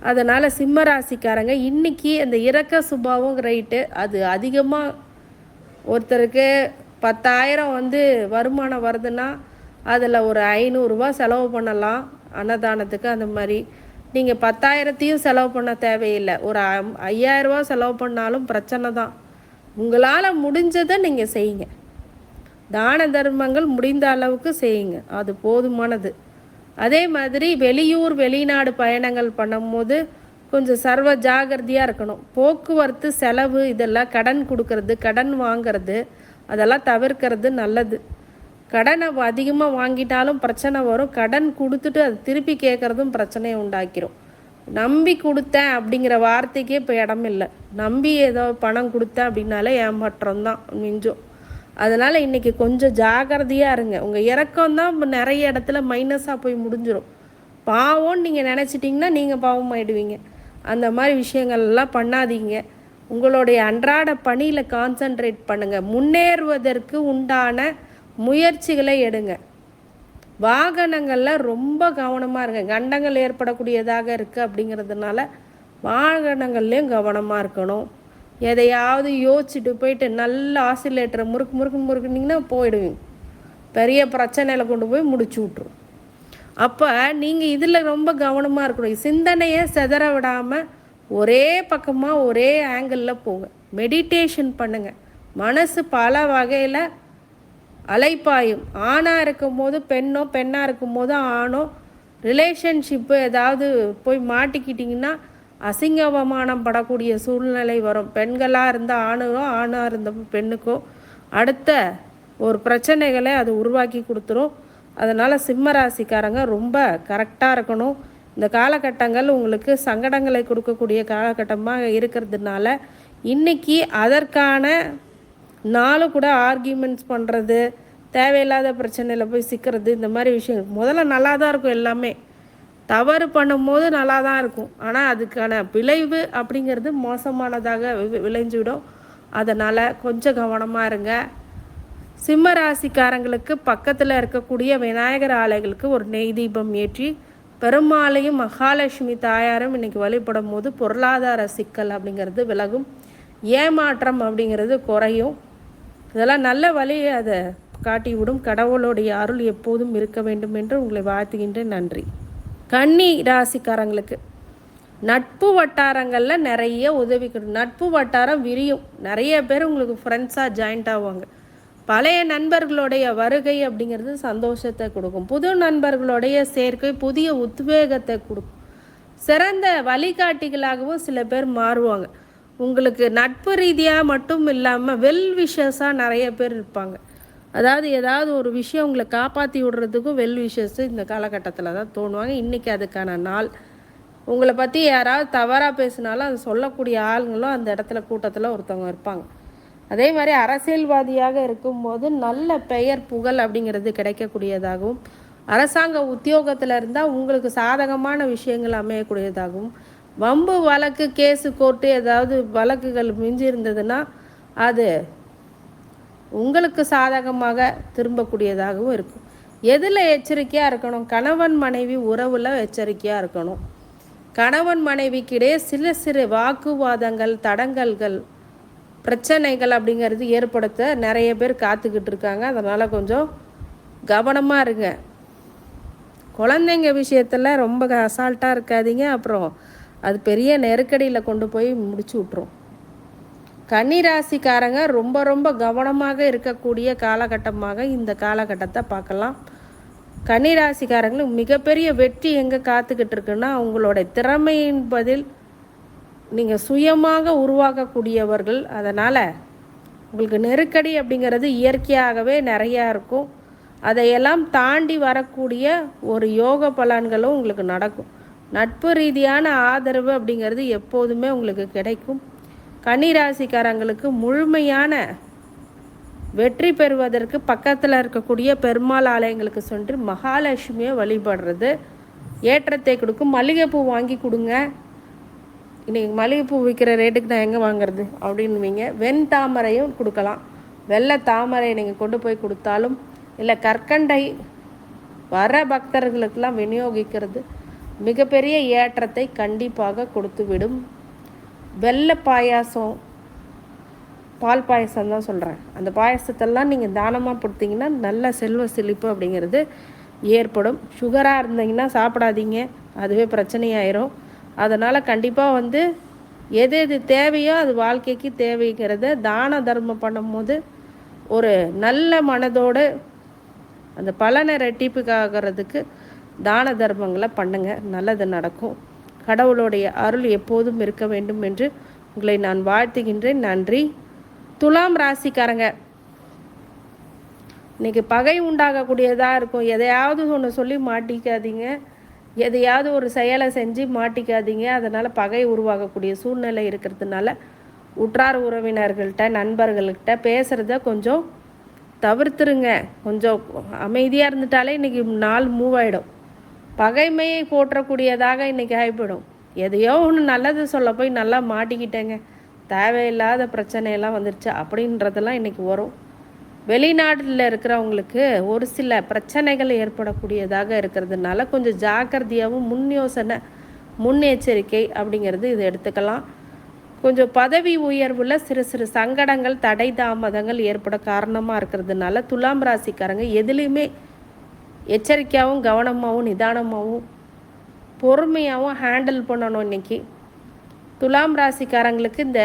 அதனால் சிம்ம ராசிக்காரங்க இன்றைக்கி அந்த இரக்க சுபாவம் ரைட்டு, அது அதிகமாக ஒருத்தருக்கு 10,000 வருமானம் வருதுன்னா அதில் ஒரு 500 செலவு பண்ணலாம் அன்னதானத்துக்கு. அந்த மாதிரி நீங்கள் 10,000 செலவு பண்ண தேவையில்லை. ஒரு 5,000 செலவு பண்ணாலும் பிரச்சனை தான். உங்களால் முடிஞ்சதை நீங்கள் செய்யுங்க. தான தர்மங்கள் முடிந்த அளவுக்கு செய்யுங்க, அது போதுமானது. அதே மாதிரி வெளியூர் வெளிநாடு பயணங்கள் பண்ணும்போது கொஞ்சம் சர்வ ஜாகிரதையாக இருக்கணும். போக்குவரத்து செலவு இதெல்லாம் கடன் கொடுக்கறது, கடன் வாங்கிறது அதெல்லாம் தவிர்க்கிறது நல்லது. கடனை அதிகமாக வாங்கிட்டாலும் பிரச்சனை வரும். கடன் கொடுத்துட்டு அது திருப்பி கேட்குறதும் பிரச்சனையை உண்டாக்கிரும். நம்பி கொடுத்தேன் அப்படிங்கிற வார்த்தைக்கே இப்போ இடம் இல்லை. நம்பி ஏதோ பணம் கொடுத்தேன் அப்படின்னாலே ஏமாற்றம் தான் மிஞ்சும். அதனால் இன்றைக்கி கொஞ்சம் ஜாகிரதையாக இருங்க. உங்கள் இறக்கம்தான் நிறைய இடத்துல மைனஸாக போய் முடிஞ்சிடும். பாவம்னு நீங்கள் நினச்சிட்டிங்கன்னா நீங்கள் பாவம் ஆகிடுவீங்க. அந்த மாதிரி விஷயங்கள்லாம் பண்ணாதீங்க. உங்களுடைய அன்றாட பணியில் கான்சன்ட்ரேட் பண்ணுங்கள். முன்னேறுவதற்கு உண்டான முயற்சிகளை எடுங்க. வாகனங்களில் ரொம்ப கவனமாக இருங்க. கண்டங்கள் ஏற்படக்கூடியதாக இருக்குது அப்படிங்கிறதுனால வாகனங்கள்லேயும் கவனமாக இருக்கணும். எதையாவது யோசிச்சுட்டு போயிட்டு நல்ல ஆசிலேட்டரை முறுக்குனிங்கன்னா போயிடுவீங்க. பெரிய பிரச்சனையில் கொண்டு போய் முடிச்சு விட்ரும். அப்போ நீங்கள் இதில் ரொம்ப கவனமாக இருக்கணும். சிந்தனையை சிதற விடாமல் ஒரே பக்கமாக ஒரே ஆங்கிளில் போங்க. மெடிடேஷன் பண்ணுங்கள். மனசு பல வகையில் அலைப்பாயும். ஆணாக இருக்கும் போது பெண்ணோ, பெண்ணாக இருக்கும் போது ஆணோ, ரிலேஷன்ஷிப்பு ஏதாவது போய் மாட்டிக்கிட்டிங்கன்னா அசிங்கவமானம் படக்கூடிய சூழ்நிலை வரும். பெண்களாக இருந்தால் ஆணுக்கோ, ஆணாக இருந்த பெண்ணுக்கோ அடுத்த ஒரு பிரச்சனைகளை அது உருவாக்கி கொடுத்துரும். அதனால் சிம்மராசிக்காரங்க ரொம்ப கரெக்டாக இருக்கணும். இந்த காலகட்டங்கள் உங்களுக்கு சங்கடங்களை கொடுக்கக்கூடிய காலகட்டமாக இருக்கிறதுனால இன்றைக்கி அதற்கான நாளும் கூட ஆர்கியூமெண்ட்ஸ் பண்ணுறது, தேவையில்லாத பிரச்சனையில் போய் சிக்கிறது, இந்த மாதிரி விஷயம் முதல்ல நல்லா தான் இருக்கும். எல்லாமே தவறு பண்ணும்போது நல்லா தான் இருக்கும். ஆனால் அதுக்கான விளைவு அப்படிங்கிறது மோசமானதாக விளைஞ்சிவிடும். அதனால் கொஞ்சம் கவனமாக இருங்க. சிம்ம ராசிக்காரங்களுக்கு பக்கத்தில் இருக்கக்கூடிய விநாயகர் ஆலயங்களுக்கு ஒரு நெய் தீபம் ஏற்றி பெருமாளையும் மகாலட்சுமி தாயாரும் இன்றைக்கி வழிபடும் போது பொருளாதார சிக்கல் அப்படிங்கிறது விலகும். ஏமாற்றம் அப்படிங்கிறது குறையும். இதெல்லாம் நல்ல வழியை அதை காட்டிவிடும். கடவுளுடைய அருள் எப்போதும் இருக்க வேண்டும் என்று உங்களை வாழ்த்துகின்றேன். நன்றி. கன்னி ராசிக்காரங்களுக்கு நட்பு வட்டாரங்களில் நிறைய உதவிக்கணும். நட்பு வட்டாரம் விரியும். நிறைய பேர் உங்களுக்கு ஃப்ரெண்ட்ஸாக ஜாயிண்ட் ஆவாங்க. பழைய நண்பர்களுடைய வருகை அப்படிங்கிறது சந்தோஷத்தை கொடுக்கும். புது நண்பர்களுடைய சேர்க்கை புதிய உத்வேகத்தை கொடுக்கும். சிறந்த வழிகாட்டிகளாகவும் சில பேர் மாறுவாங்க. உங்களுக்கு நட்பு ரீதியாக மட்டும் இல்லாமல் வெல் விஷஸாக நிறைய பேர் இருப்பாங்க. அதாவது ஏதாவது ஒரு விஷயம் உங்களை காப்பாற்றி விடுறதுக்கும் வெல் விஷஸ் இந்த காலகட்டத்தில் தான் தோணுவாங்க. இன்றைக்கி அதுக்கான நாள். உங்களை பற்றி யாராவது தவறாக பேசினாலும் அது சொல்லக்கூடிய ஆளுங்களும் அந்த இடத்துல கூட்டத்தில் ஒருத்தவங்க இருப்பாங்க. அதே மாதிரி அரசியல்வாதியாக இருக்கும்போது நல்ல பெயர் புகழ் அப்படிங்கிறது கிடைக்கக்கூடியதாகவும், அரசாங்க உத்தியோகத்தில் இருந்தால் உங்களுக்கு சாதகமான விஷயங்கள் அமையக்கூடியதாகவும், வம்பு வழக்கு கேஸு கோர்ட்டு ஏதாவது வழக்குகள் மிஞ்சி இருந்ததுன்னா அது உங்களுக்கு சாதகமாக திரும்பக்கூடியதாகவும் இருக்கும். எதில் எச்சரிக்கையாக இருக்கணும்? கணவன் மனைவி உறவில் எச்சரிக்கையாக இருக்கணும். கணவன் மனைவிக்கிடையே சிறு வாக்குவாதங்கள், தடங்கல்கள், பிரச்சனைகள் அப்படிங்கிறது ஏற்படுத்த நிறைய பேர் காத்துக்கிட்டு இருக்காங்க. அதனால் கொஞ்சம் கவனமாக இருங்க. குழந்தைங்க விஷயத்தில் ரொம்ப அசால்ட்டாக இருக்காதீங்க. அப்புறம் அது பெரிய நெருக்கடியில் கொண்டு போய் முடிச்சு விட்ரும். கன்னிராசிக்காரங்க ரொம்ப ரொம்ப கவனமாக இருக்கக்கூடிய காலகட்டமாக இந்த காலகட்டத்தை பார்க்கலாம். கன்னிராசிக்காரங்களுக்கு மிகப்பெரிய வெற்றி எங்கே காத்துக்கிட்டு இருக்குன்னா, அவங்களோட திறமையின் பதில் நீங்கள் சுயமாக உருவாக்கக்கூடியவர்கள். அதனால் உங்களுக்கு நெருக்கடி அப்படிங்கிறது இயற்கையாகவே நிறையா இருக்கும். அதையெல்லாம் தாண்டி வரக்கூடிய ஒரு யோக பலன்களும் உங்களுக்கு நடக்கும். நட்பு ரீதியான ஆதரவு அப்படிங்கிறது எப்போதுமே உங்களுக்கு கிடைக்கும். கன்னிராசிக்காரங்களுக்கு முழுமையான வெற்றி பெறுவதற்கு பக்கத்தில் இருக்கக்கூடிய பெருமாள் ஆலயங்களுக்கு சென்று மகாலட்சுமியை வழிபடுறது ஏற்றத்தை கொடுக்கும். மல்லிகைப்பூ வாங்கி கொடுங்க. இன்றைக்கி மல்லிகைப்பூ விற்கிற ரேட்டுக்கு நான் எங்கே வாங்குறது அப்படின்னுவீங்க. வெண் தாமரையும் கொடுக்கலாம். வெள்ளை தாமரை நீங்கள் கொண்டு போய் கொடுத்தாலும், இல்லை கற்கண்டை வர பக்தர்களுக்கெல்லாம் விநியோகிக்கிறது மிகப்பெரிய ஏற்றத்தை கண்டிப்பாக கொடுத்து விடும். வெள்ளை பாயாசம், பால் பாயசம் தான் சொல்கிறேன், அந்த பாயசத்தெல்லாம் நீங்கள் தானமாக கொடுத்தீங்கன்னா நல்ல செல்வ செழிப்பு அப்படிங்கிறது ஏற்படும். சுகராக இருந்தீங்கன்னா சாப்பிடாதீங்க, அதுவே பிரச்சனையாயிரும். அதனால் கண்டிப்பாக எது எது தேவையோ அது வாழ்க்கைக்கு தேவைங்கிறத தான தர்மம் பண்ணும்போது ஒரு நல்ல மனதோடு அந்த பலனை ரெட்டிப்புக்காகிறதுக்கு தான தர்மங்களை பண்ணுங்க, நல்லது நடக்கும். கடவுளுடைய அருள் எப்போதும் இருக்க வேண்டும் என்று உங்களை நான் வாழ்த்துகின்றேன். நன்றி. துலாம் ராசிக்காரங்க, இன்றைக்கி பகை உண்டாகக்கூடியதாக இருக்கும். எதையாவது ஒன்று சொல்லி மாட்டிக்காதீங்க, எதையாவது ஒரு செயலை செஞ்சு மாட்டிக்காதீங்க. அதனால் பகை உருவாகக்கூடிய சூழ்நிலை இருக்கிறதுனால உற்றார் உறவினர்கள்ட்ட நண்பர்கள்கிட்ட பேசுகிறத கொஞ்சம் தவிர்த்துருங்க. கொஞ்சம் அமைதியாக இருந்துட்டாலே இன்றைக்கி நாள் மூவ் ஆகிடும். பகைமையை போற்றக்கூடியதாக இன்றைக்கி ஆகிவிடும். எதையோ ஒன்று நல்லது சொல்ல போய் நல்லா மாட்டிக்கிட்டேங்க, தேவையில்லாத பிரச்சனையெல்லாம் வந்துருச்சு அப்படின்றதெல்லாம் இன்றைக்கி வரும். வெளிநாட்டில் இருக்கிறவங்களுக்கு ஒரு சில பிரச்சனைகள் ஏற்படக்கூடியதாக இருக்கிறதுனால கொஞ்சம் ஜாக்கிரதையாகவும் முன்யோசனை முன்னெச்சரிக்கை அப்படிங்கிறது இதை எடுத்துக்கலாம். கொஞ்சம் பதவி உயர்வில் சிறு சங்கடங்கள் தடை தாமதங்கள் ஏற்பட காரணமாக இருக்கிறதுனால துலாம் ராசிக்காரங்க எதுலேயுமே எச்சரிக்கையாகவும் கவனமாகவும் நிதானமாகவும் பொறுமையாகவும் ஹேண்டில் பண்ணணும். இன்றைக்கி துலாம் ராசிக்காரங்களுக்கு இந்த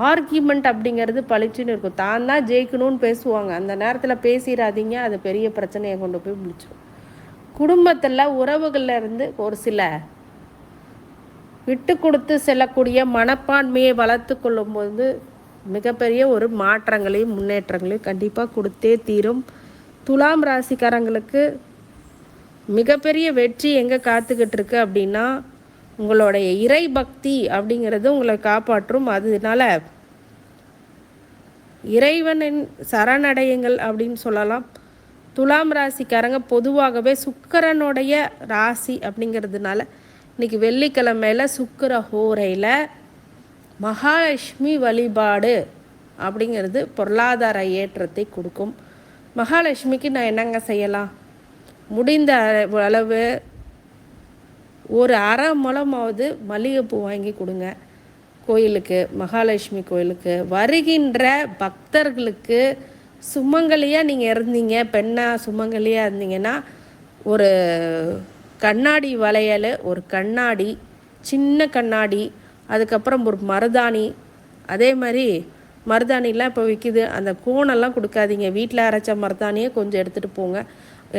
ஆர்கியூமெண்ட் அப்படிங்கிறது பளிச்சுன்னு இருக்கும். தான் தான் ஜெயிக்கணும்னு பேசுவாங்க, அந்த நேரத்தில் பேசிடாதீங்க, அது பெரிய பிரச்சனையை கொண்டு போய் முடிச்சிடும். குடும்பத்தில் உறவுகளில் இருந்து ஒரு சில விட்டு கொடுத்து செல்லக்கூடிய மனப்பான்மையை வளர்த்து கொள்ளும்போது மிகப்பெரிய ஒரு மாற்றங்களையும் முன்னேற்றங்களையும் கண்டிப்பாக கொடுத்தே தீரும். துலாம் ராசிக்காரங்களுக்கு மிகப்பெரிய வெற்றி எங்கே காத்துக்கிட்டு இருக்கு அப்படின்னா, உங்களுடைய இறை பக்தி அப்படிங்கிறது உங்களை காப்பாற்றும். அதனால இறைவனின் சரணடையுங்கள் அப்படின்னு சொல்லலாம். துலாம் ராசிக்காரங்க பொதுவாகவே சுக்கிரனுடைய ராசி அப்படிங்கிறதுனால இன்றைக்கி வெள்ளிக்கிழமையில் சுக்கிர ஹோரையில் மகாலட்சுமி வழிபாடு அப்படிங்கிறது பொருளாதார ஏற்றத்தை கொடுக்கும். மகாலட்சுமிக்கு நான் என்னங்க செய்யலாம்? முடிந்த அளவு ஒரு அரை முழமாவது மல்லிகைப்பூ வாங்கி கொடுங்க கோயிலுக்கு, மகாலட்சுமி கோயிலுக்கு. வருகின்ற பக்தர்களுக்கு சுமங்கலியாக நீங்கள் இருந்தீங்க, பெண்ணாக சுமங்கலியாக இருந்தீங்கன்னா ஒரு கண்ணாடி வளையல், ஒரு கண்ணாடி, சின்ன கண்ணாடி, அதுக்கப்புறம் ஒரு மருதாணி. அதே மாதிரி மருதாணிலாம் இப்போ விற்கிது, அந்த கோணெல்லாம் கொடுக்காதீங்க. வீட்டில் அரைச்ச மருதாணியை கொஞ்சம் எடுத்துகிட்டு போங்க,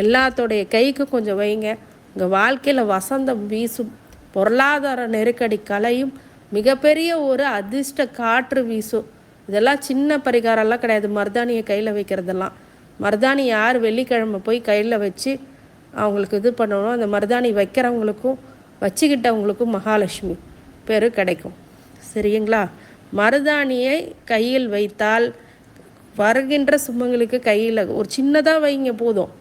எல்லாத்தோடைய கைக்கு கொஞ்சம் வைங்க. உங்கள் வாழ்க்கையில் வசந்தம் வீசும், பொருளாதார நெருக்கடி கலையும், மிகப்பெரிய ஒரு அதிர்ஷ்ட காற்று வீசும். இதெல்லாம் சின்ன பரிகாரம்லாம் கிடையாது. மருதாணியை கையில் வைக்கிறதெல்லாம், மருதாணி யார் வெள்ளிக்கிழமை போய் கையில் வச்சு அவங்களுக்கு இது பண்ணணும். அந்த மருதாணி வைக்கிறவங்களுக்கும் வச்சுக்கிட்டவங்களுக்கும் மகாலட்சுமி பேர் கிடைக்கும். சரிங்களா? மருதாணியை கையில் வைத்தால் வருகின்ற சுமங்களுக்கு கையில் ஒரு சின்னதாக வைங்க போதும்,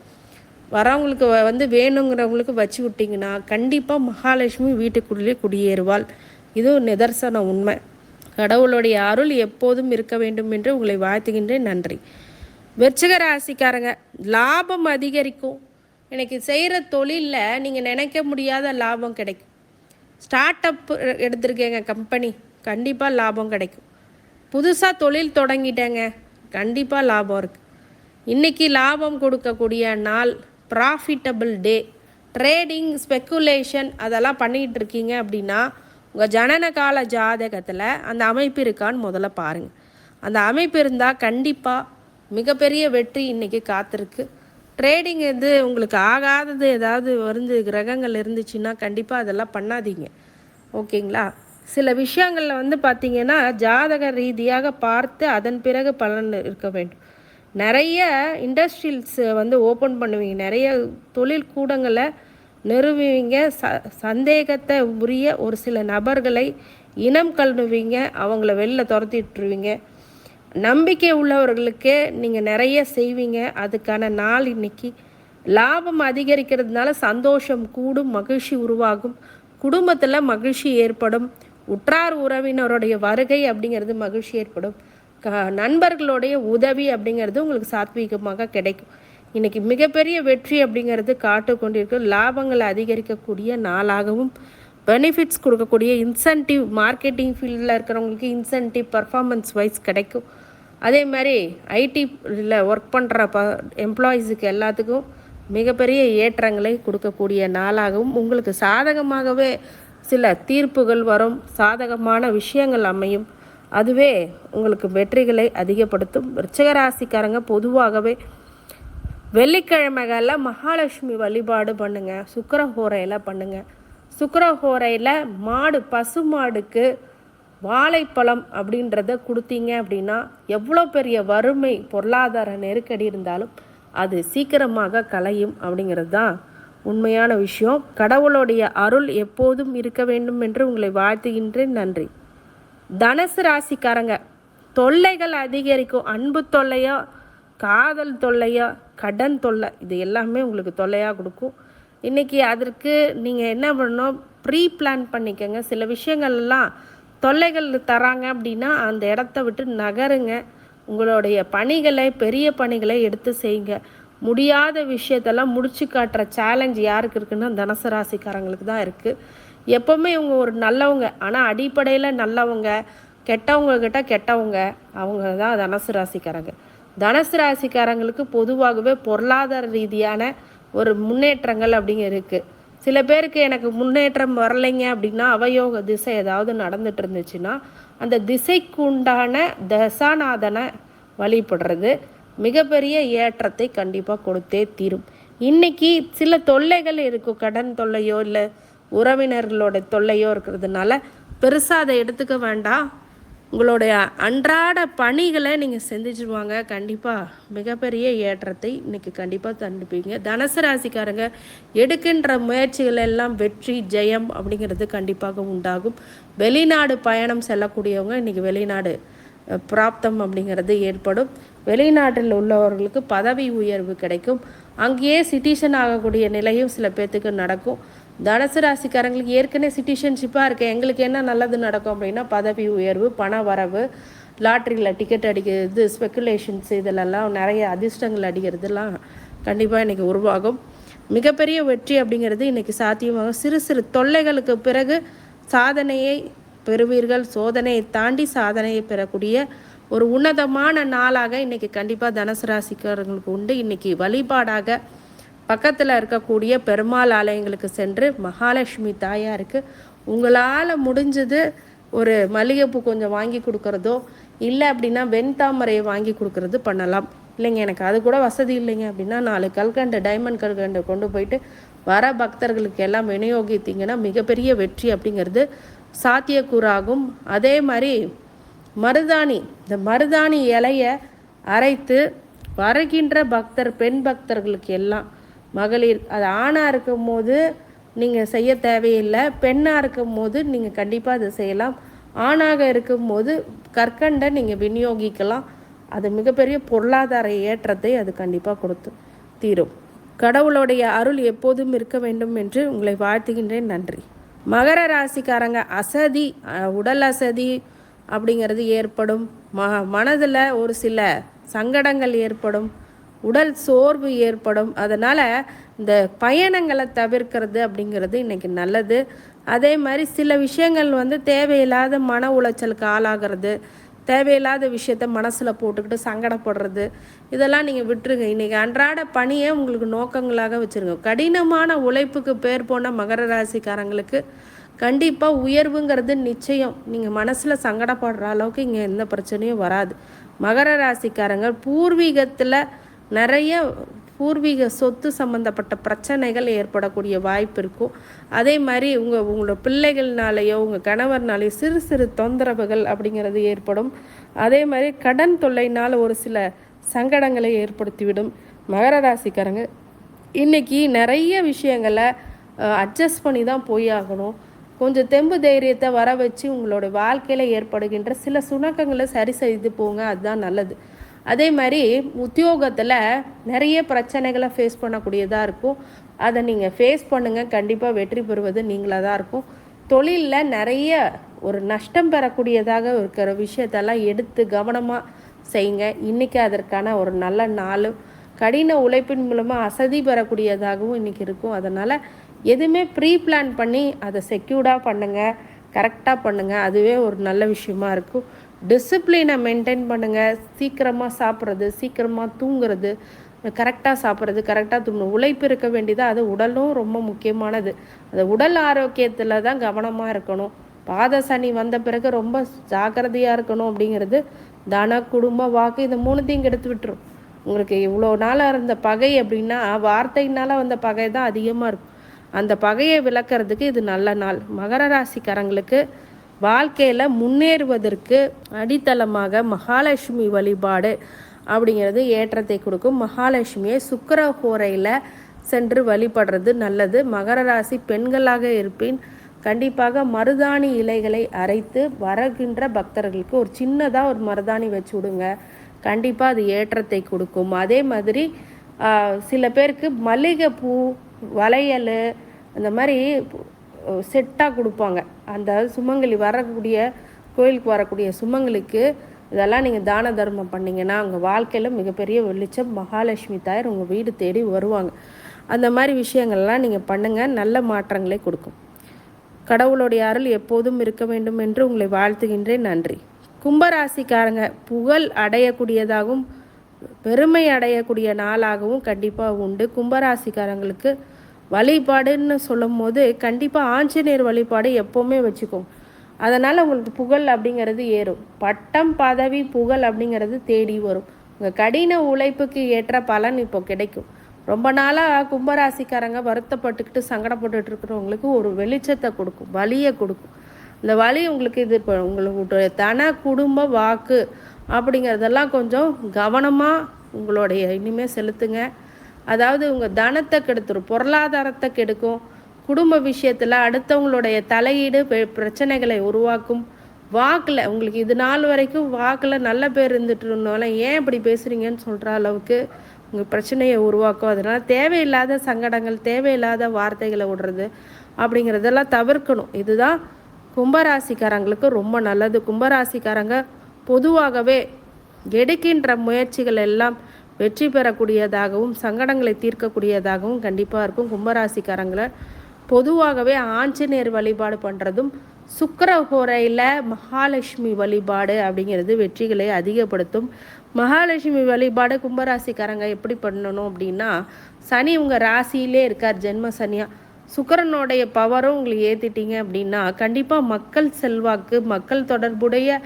வரவங்களுக்கு வேணுங்கிறவங்களுக்கு வச்சு விட்டிங்கன்னா கண்டிப்பாக மகாலட்சுமி வீட்டுக்குள்ளே குடியேறுவாள். இது நிதர்சன உண்மை. கடவுளுடைய அருள் எப்போதும் இருக்க வேண்டும் என்று உங்களை வாழ்த்துகின்றேன். நன்றி. விருச்சிக ராசிக்காரங்க, லாபம் அதிகரிக்கும். எனக்கு செய்கிற தொழிலில் நீங்கள் நினைக்க முடியாத லாபம் கிடைக்கும். ஸ்டார்ட் அப் எடுத்திருக்கேங்க கம்பெனி, கண்டிப்பாக லாபம் கிடைக்கும். புதுசாக தொழில் தொடங்கிட்டேங்க, கண்டிப்பாக லாபம் இருக்குது. இன்றைக்கி லாபம் கொடுக்கக்கூடிய நாள், ப்ராஃபிட்டபிள் டே. ட்ரேடிங், ஸ்பெக்குலேஷன் அதெல்லாம் பண்ணிகிட்டு இருக்கீங்க அப்படின்னா உங்கள் ஜனன கால ஜாதகத்தில் அந்த அமைப்பு இருக்கான்னு முதல்ல பாருங்கள். அந்த அமைப்பு இருந்தால் கண்டிப்பாக மிகப்பெரிய வெற்றி இன்றைக்கி காத்திருக்கு. ட்ரேடிங் உங்களுக்கு ஆகாதது ஏதாவது கிரகங்கள் இருந்துச்சுன்னா கண்டிப்பாக அதெல்லாம் பண்ணாதீங்க. ஓகேங்களா? சில விஷயங்களில் பார்த்திங்கன்னா ஜாதக ரீதியாக பார்த்து அதன் பிறகு பலன் இருக்க வேண்டும். நிறைய இண்டஸ்ட்ரியல்ஸ் ஓப்பன் பண்ணுவீங்க, நிறைய தொழில் கூடங்களை நிறுவுவீங்க. சந்தேகத்தை உரிய ஒரு சில நபர்களை இனம் கழுவுவீங்க, அவங்கள வெளில துரத்திட்டுருவீங்க. நம்பிக்கை உள்ளவர்களுக்கு நீங்கள் நிறைய செய்வீங்க. அதுக்கான நாள் இன்னைக்கு. லாபம் அதிகரிக்கிறதுனால சந்தோஷம் கூடும், மகிழ்ச்சி உருவாகும், குடும்பத்தில் மகிழ்ச்சி ஏற்படும், உற்றார் உறவினருடைய வருகை அப்படிங்கிறது மகிழ்ச்சி ஏற்படும், நண்பர்களுடைய உதவி அப்படிங்கிறது உங்களுக்கு சாத்வீகமாக கிடைக்கும். இன்றைக்கி மிகப்பெரிய வெற்றி அப்படிங்கிறது காட்டு கொண்டிருக்கு. லாபங்களை அதிகரிக்கக்கூடிய நாளாகவும், பெனிஃபிட்ஸ் கொடுக்கக்கூடிய இன்சென்டிவ், மார்க்கெட்டிங் ஃபீல்டில் இருக்கிறவங்களுக்கு இன்சென்டிவ் பர்ஃபார்மன்ஸ் வைஸ் கிடைக்கும். அதே மாதிரி ஐடியில் ஒர்க் பண்ணுற எம்ப்ளாயீஸுக்கு எல்லாத்துக்கும் மிகப்பெரிய ஏற்றங்களை கொடுக்கக்கூடிய நாளாகவும், உங்களுக்கு சாதகமாகவே சில தீர்ப்புகள் வரும், சாதகமான விஷயங்கள் அமையும். அதுவே உங்களுக்கு வெற்றிகளை அதிகப்படுத்தும். விருச்சிக ராசிக்காரங்க பொதுவாகவே வெள்ளிக்கிழமைகளில் மகாலட்சுமி வழிபாடு பண்ணுங்கள். சுக்கிரஹோரையில் பண்ணுங்கள். சுக்கிரஹோரையில் பசு மாடுக்கு வாழைப்பழம் அப்படின்றத கொடுத்தீங்க அப்படின்னா எவ்வளோ பெரிய வறுமை, பொருளாதார நெருக்கடி இருந்தாலும் அது சீக்கிரமாக கலையும் அப்படிங்கிறது தான் உண்மையான விஷயம். கடவுளுடைய அருள் எப்போதும் இருக்க வேண்டும் என்று உங்களை வாழ்த்துகின்றேன். நன்றி. தனுசு ராசிக்காரங்க, தொல்லைகள் அதிகரிக்கும். அன்பு தொல்லையா, காதல் தொல்லையா, கடன் தொல்லை, இது எல்லாமே உங்களுக்கு தொல்லையாக கொடுக்கும். இன்றைக்கி அதற்கு நீங்கள் என்ன பண்ணணும், ப்ரீ பிளான் பண்ணிக்கோங்க. சில விஷயங்கள்லாம் தொல்லைகள் தராங்க அப்படின்னா அந்த இடத்த விட்டு நகருங்க. உங்களுடைய பணிகளை, பெரிய பணிகளை எடுத்து செய்யுங்க. முடியாத விஷயத்தெல்லாம் முடிச்சு காட்டுற சேலஞ்ச் யாருக்கு இருக்குன்னா தனுசு ராசிக்காரங்களுக்கு தான் இருக்குது. எப்போவுமே இவங்க ஒரு நல்லவங்க, ஆனால் அடிப்படையில் நல்லவங்க, கெட்டவங்கக்கிட்ட கெட்டவங்க, அவங்க தான் தனுசு ராசிக்காரங்க. தனுசு ராசிக்காரங்களுக்கு பொதுவாகவே பொருளாதார ரீதியான ஒரு முன்னேற்றங்கள் அப்படிங்க இருக்குது. சில பேருக்கு எனக்கு முன்னேற்றம் வரலைங்க அப்படின்னா அவயோக திசை ஏதாவது நடந்துட்டு இருந்துச்சுன்னா அந்த திசைக்கு உண்டான தசாநாதனை வழிபடுறது மிகப்பெரிய ஏற்றத்தை கண்டிப்பாக கொடுத்தே தீரும். இன்றைக்கி சில தொல்லைகள் இருக்கும், கடன் தொல்லையோ இல்லை உறவினர்களோட தொல்லையோ இருக்கிறதுனால பெருசாக அதை எடுத்துக்க வேண்டாம். உங்களுடைய அன்றாட பணிகளை நீங்கள் செஞ்சுருவாங்க. கண்டிப்பாக மிகப்பெரிய ஏற்றத்தை இன்றைக்கி கண்டிப்பாக தண்டிப்பீங்க. தனுசு ராசிக்காரங்க எடுக்கின்ற முயற்சிகள் எல்லாம் வெற்றி, ஜெயம் அப்படிங்கிறது கண்டிப்பாக உண்டாகும். வெளிநாடு பயணம் செல்லக்கூடியவங்க இன்றைக்கி வெளிநாடு பிராப்தம் அப்படிங்கிறது ஏற்படும். வெளிநாட்டில் உள்ளவர்களுக்கு பதவி உயர்வு கிடைக்கும். அங்கேயே சிட்டிசன் ஆகக்கூடிய நிலையும் சில பேர்த்துக்கு நடக்கும். தனுசு ராசிக்காரங்களுக்கு ஏற்கனவே சிட்டிசன்ஷிப்பாக இருக்குது, எங்களுக்கு என்ன நல்லது நடக்கும் அப்படின்னா பதவி உயர்வு, பண வரவு, லாட்ரியில் டிக்கெட் அடிக்கிறது, ஸ்பெக்குலேஷன்ஸ், இதிலெல்லாம் நிறைய அதிர்ஷ்டங்கள் அடிக்கிறதுலாம் கண்டிப்பாக இன்றைக்கி உருவாகும். மிகப்பெரிய வெற்றி அப்படிங்கிறது இன்றைக்கி சாத்தியமாகும். சிறு சிறு தொல்லைகளுக்கு பிறகு சாதனையை பெறுவீர்கள். சோதனையை தாண்டி சாதனையை பெறக்கூடிய ஒரு உன்னதமான நாளாக இன்றைக்கி கண்டிப்பாக தனுசு ராசிக்காரங்களுக்கு உண்டு. இன்றைக்கி வழிபாடாக பக்கத்தில் இருக்கக்கூடிய பெருமாள் ஆலயங்களுக்கு சென்று மகாலட்சுமி தாயாருக்கு உங்களால் முடிஞ்சது ஒரு மல்லிகைப்பூ கொஞ்சம் வாங்கி கொடுக்குறதோ இல்லை அப்படின்னா வெண்தாமரையை வாங்கி கொடுக்குறது பண்ணலாம். இல்லைங்க எனக்கு அது கூட வசதி இல்லைங்க அப்படின்னா 4 கல்கண்டு, டைமண்ட் கல்கண்டு கொண்டு போயிட்டு வர பக்தர்களுக்கு எல்லாம் விநியோகித்தீங்கன்னா மிகப்பெரிய வெற்றி அப்படிங்கிறது சாத்தியக்கூறாகும். அதே மாதிரி மருதாணி, இந்த மருதாணி இலையை அரைத்து வருகின்ற பெண் பக்தர்களுக்கு எல்லாம், மகளிர் அது ஆணாக இருக்கும் போது நீங்கள் செய்ய தேவையில்லை. பெண்ணாக இருக்கும்போது நீங்கள் கண்டிப்பாக அதை செய்யலாம். ஆணாக இருக்கும்போது கற்கண்டை நீங்கள் விநியோகிக்கலாம். அது மிகப்பெரிய பொருளாதார ஏற்றத்தை அது கண்டிப்பாக கொடுத்து தீரும். கடவுளுடைய அருள் எப்போதும் இருக்க வேண்டும் என்று உங்களை வாழ்த்துகின்றேன். நன்றி. மகர ராசிக்காரங்க அசதி, உடல் அசதி அப்படிங்கிறது ஏற்படும். மனதில் ஒரு சில சங்கடங்கள் ஏற்படும், உடல் சோர்வு ஏற்படும். அதனால் இந்த பயணங்களை தவிர்க்கிறது அப்படிங்கிறது இன்றைக்கி நல்லது. அதே மாதிரி சில விஷயங்கள் தேவையில்லாத மன உளைச்சலுக்கு ஆளாகிறது, தேவையில்லாத விஷயத்த மனசில் போட்டுக்கிட்டு சங்கடப்படுறது, இதெல்லாம் நீங்கள் விட்டுருங்க. இன்றைக்கி அன்றாட பணியை உங்களுக்கு நோக்கங்களாக வச்சுருங்க. கடினமான உழைப்புக்கு பேர் போன மகர ராசிக்காரங்களுக்கு கண்டிப்பாக உயர்வுங்கிறது நிச்சயம். நீங்கள் மனசில் சங்கடப்படுற அளவுக்கு இங்கே எந்த பிரச்சனையும் வராது. மகர ராசிக்காரங்க பூர்வீகத்தில் நிறைய பூர்வீக சொத்து சம்மந்தப்பட்ட பிரச்சனைகள் ஏற்படக்கூடிய வாய்ப்பு இருக்கும். அதே மாதிரி உங்களோட பிள்ளைகள்னாலேயோ உங்கள் கணவர்னாலேயோ சிறு சிறு தொந்தரவுகள் அப்படிங்கிறது ஏற்படும். அதே மாதிரி கடன் தொல்லைனால் ஒரு சில சங்கடங்களை ஏற்படுத்திவிடும். மகர ராசிக்காரங்க இன்றைக்கி நிறைய விஷயங்களை அட்ஜஸ்ட் பண்ணி தான் போய் ஆகணும். கொஞ்சம் தெம்பு தைரியத்தை வர வச்சு உங்களோட வாழ்க்கையில் ஏற்படுகின்ற சில சுணக்கங்களை சரி செய்து போங்க, அதுதான் நல்லது. அதே மாதிரி உத்தியோகத்தில் நிறைய பிரச்சனைகளை ஃபேஸ் பண்ணக்கூடியதாக இருக்கும். அதை நீங்கள் ஃபேஸ் பண்ணுங்கள். கண்டிப்பாக வெற்றி பெறுவது நீங்களாக தான் இருக்கும். தொழிலில் நிறைய ஒரு நஷ்டம் பெறக்கூடியதாக இருக்கிற விஷயத்தெல்லாம் எடுத்து கவனமாக செய்யுங்க. இன்றைக்கி அதற்கான ஒரு நல்ல நாள். கடின உழைப்பின் மூலமாக அசதி பெறக்கூடியதாகவும் இன்றைக்கி இருக்கும். அதனால் எதுவுமே ப்ரீ பிளான் பண்ணி அதை செக்யூர்டாக பண்ணுங்கள், கரெக்டாக பண்ணுங்கள். அதுவே ஒரு நல்ல விஷயமா இருக்கும். டிசிப்ளினை மெயின்டைன் பண்ணுங்கள். சீக்கிரமாக சாப்பிட்றது, சீக்கிரமாக தூங்குறது, கரெக்டாக சாப்பிட்றது, கரெக்டாக தூங்கணும். உழைப்பு இருக்க வேண்டியது, அது உடலும் ரொம்ப முக்கியமானது. அது உடல் ஆரோக்கியத்தில் தான் கவனமாக இருக்கணும். பாத சனி வந்த பிறகு ரொம்ப ஜாக்கிரதையாக இருக்கணும். அப்படிங்கிறது தன, குடும்ப, வாக்கு இந்த மூணுத்தையும் கெடுத்து விட்டுரும். உங்களுக்கு இவ்வளோ நாளாக இருந்த பகை அப்படின்னா வார்த்தையினால் வந்த பகை தான் அதிகமாக இருக்கும். அந்த பகையை விளக்கிறதுக்கு இது நல்ல நாள். மகர ராசிக்காரங்களுக்கு வாழ்க்கையில் முன்னேறுவதற்கு அடித்தளமாக மகாலட்சுமி வழிபாடு அப்படிங்கிறது ஏற்றத்தை கொடுக்கும். மகாலட்சுமியை சுக்கிர ஹோரையில் சென்று வழிபடுறது நல்லது. மகர ராசி பெண்களாக இருப்பின் கண்டிப்பாக மருதாணி இலைகளை அரைத்து வருகின்ற பக்தர்களுக்கு ஒரு சின்னதாக ஒரு மருதாணி வச்சு விடுங்க. கண்டிப்பாக அது ஏற்றத்தை கொடுக்கும். அதே மாதிரி சில பேருக்கு மல்லிகைப்பூ, வளையல் அந்த மாதிரி செட்டாக கொடுப்பாங்க. அந்த சுமங்கலி வரக்கூடிய கோயிலுக்கு வரக்கூடிய சுமங்கலிக்கு இதெல்லாம் நீங்கள் தான தர்மம் பண்ணிங்கன்னா உங்கள் வாழ்க்கையில் மிகப்பெரிய வெளிச்சம், மகாலட்சுமி தாயார் உங்கள் வீடு தேடி வருவாங்க. அந்த மாதிரி விஷயங்கள்லாம் நீங்கள் பண்ணுங்கள், நல்ல மாற்றங்களை கொடுக்கும். கடவுளுடைய அருள் எப்போதும் இருக்க வேண்டும் என்று உங்களை வாழ்த்துகின்றேன். நன்றி. கும்பராசிக்காரங்க புகழ் அடையக்கூடியதாகவும் பெருமை அடையக்கூடிய நாளாகவும் கண்டிப்பாக உண்டு. கும்பராசிக்காரங்களுக்கு வழிபாடுன்னு சொல்லும் போது கண்டிப்பாக ஆஞ்சநேயர் வழிபாடு எப்போவுமே வச்சுக்கோங்க. அதனால் உங்களுக்கு புகழ் அப்படிங்கிறது ஏறும். பட்டம், பதவி, புகழ் அப்படிங்கிறது தேடி வரும். உங்கள் கடின உழைப்புக்கு ஏற்ற பலன் இப்போ கிடைக்கும். ரொம்ப நாளாக கும்பராசிக்காரங்க வருத்தப்பட்டுக்கிட்டு சங்கடப்பட்டுட்டு இருக்கிறவங்களுக்கு ஒரு வெளிச்சத்தை கொடுக்கும், வலியை கொடுக்கும். இந்த வலி உங்களுக்கு இது இப்போ உங்களுக்கு தன, குடும்ப, வாக்கு அப்படிங்கிறதெல்லாம் கொஞ்சம் கவனமாக உங்களுடைய இனிமேல் செலுத்துங்க. அதாவது உங்கள் தனத்தை கெடுத்துரும், பொருளாதாரத்தை கெடுக்கும். குடும்ப விஷயத்தில் அடுத்தவங்களுடைய தலையீடு பிரச்சனைகளை உருவாக்கும். வாக்கில் உங்களுக்கு இது நாள் வரைக்கும் வாக்கில் நல்ல பேர் இருந்துட்டு இருந்தோம்ல, ஏன் இப்படி பேசுகிறீங்கன்னு சொல்கிற அளவுக்கு உங்கள் பிரச்சனையை உருவாக்கும். அதனால் தேவையில்லாத சங்கடங்கள், தேவையில்லாத வார்த்தைகளை விடுறது அப்படிங்கிறதெல்லாம் தவிர்க்கணும். இதுதான் கும்பராசிக்காரங்களுக்கு ரொம்ப நல்லது. கும்பராசிக்காரங்க பொதுவாகவே எடுக்கின்ற முயற்சிகள் எல்லாம் வெற்றி பெறக்கூடியதாகவும் சங்கடங்களை தீர்க்கக்கூடியதாகவும் கண்டிப்பாக இருக்கும். கும்பராசிக்காரங்களை பொதுவாகவே ஆஞ்சநேயர் வழிபாடு பண்ணுறதும் சுக்கிர ஹோரையில் மகாலட்சுமி வழிபாடு அப்படிங்கிறது வெற்றிகளை அதிகப்படுத்தும். மகாலட்சுமி வழிபாடு கும்பராசிக்காரங்க எப்படி பண்ணணும் அப்படின்னா, சனி உங்கள் ராசியிலே இருக்கார் ஜென்ம சனியாக. சுக்கிரனுடைய பவரும் உங்களுக்கு ஏற்றிட்டீங்க அப்படின்னா கண்டிப்பாக மக்கள் செல்வாக்கு, மக்கள் தொடர்புடைய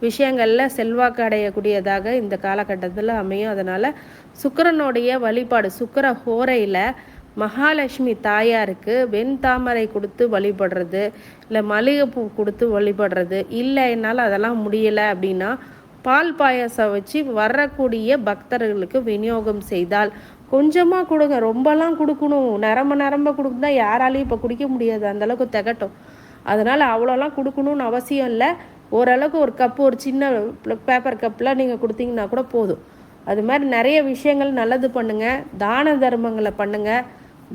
விஷயங்களில் செல்வாக்கு அடையக்கூடியதாக இந்த காலகட்டத்தில் அமையும். அதனால் சுக்கிரனுடைய வழிபாடு, சுக்கிர ஹோரையில் மகாலட்சுமி தாயாருக்கு வெண்தாமரை கொடுத்து வழிபடுறது, இல்லை மல்லிகைப்பூ கொடுத்து வழிபடுறது, இல்லை என்னால் அதெல்லாம் முடியலை அப்படின்னா பால் பாயாசம் வச்சு வரக்கூடிய பக்தர்களுக்கு விநியோகம் செய்தால் கொஞ்சமாக கொடுங்க, ரொம்பலாம் கொடுக்கணும், நிரம்ப கொடுக்குதா யாராலையும் இப்போ குடிக்க முடியாது, அந்தளவுக்கு திகட்டும். அதனால் அவ்வளோலாம் கொடுக்கணுன்னு அவசியம் இல்லை. ஓரளவுக்கு ஒரு கப்பு, ஒரு சின்ன பேப்பர் கப்பில் நீங்கள் கொடுத்தீங்கன்னா கூட போதும். அது மாதிரி நிறைய விஷயங்கள் நல்லது பண்ணுங்கள், தான தர்மங்களை பண்ணுங்கள்.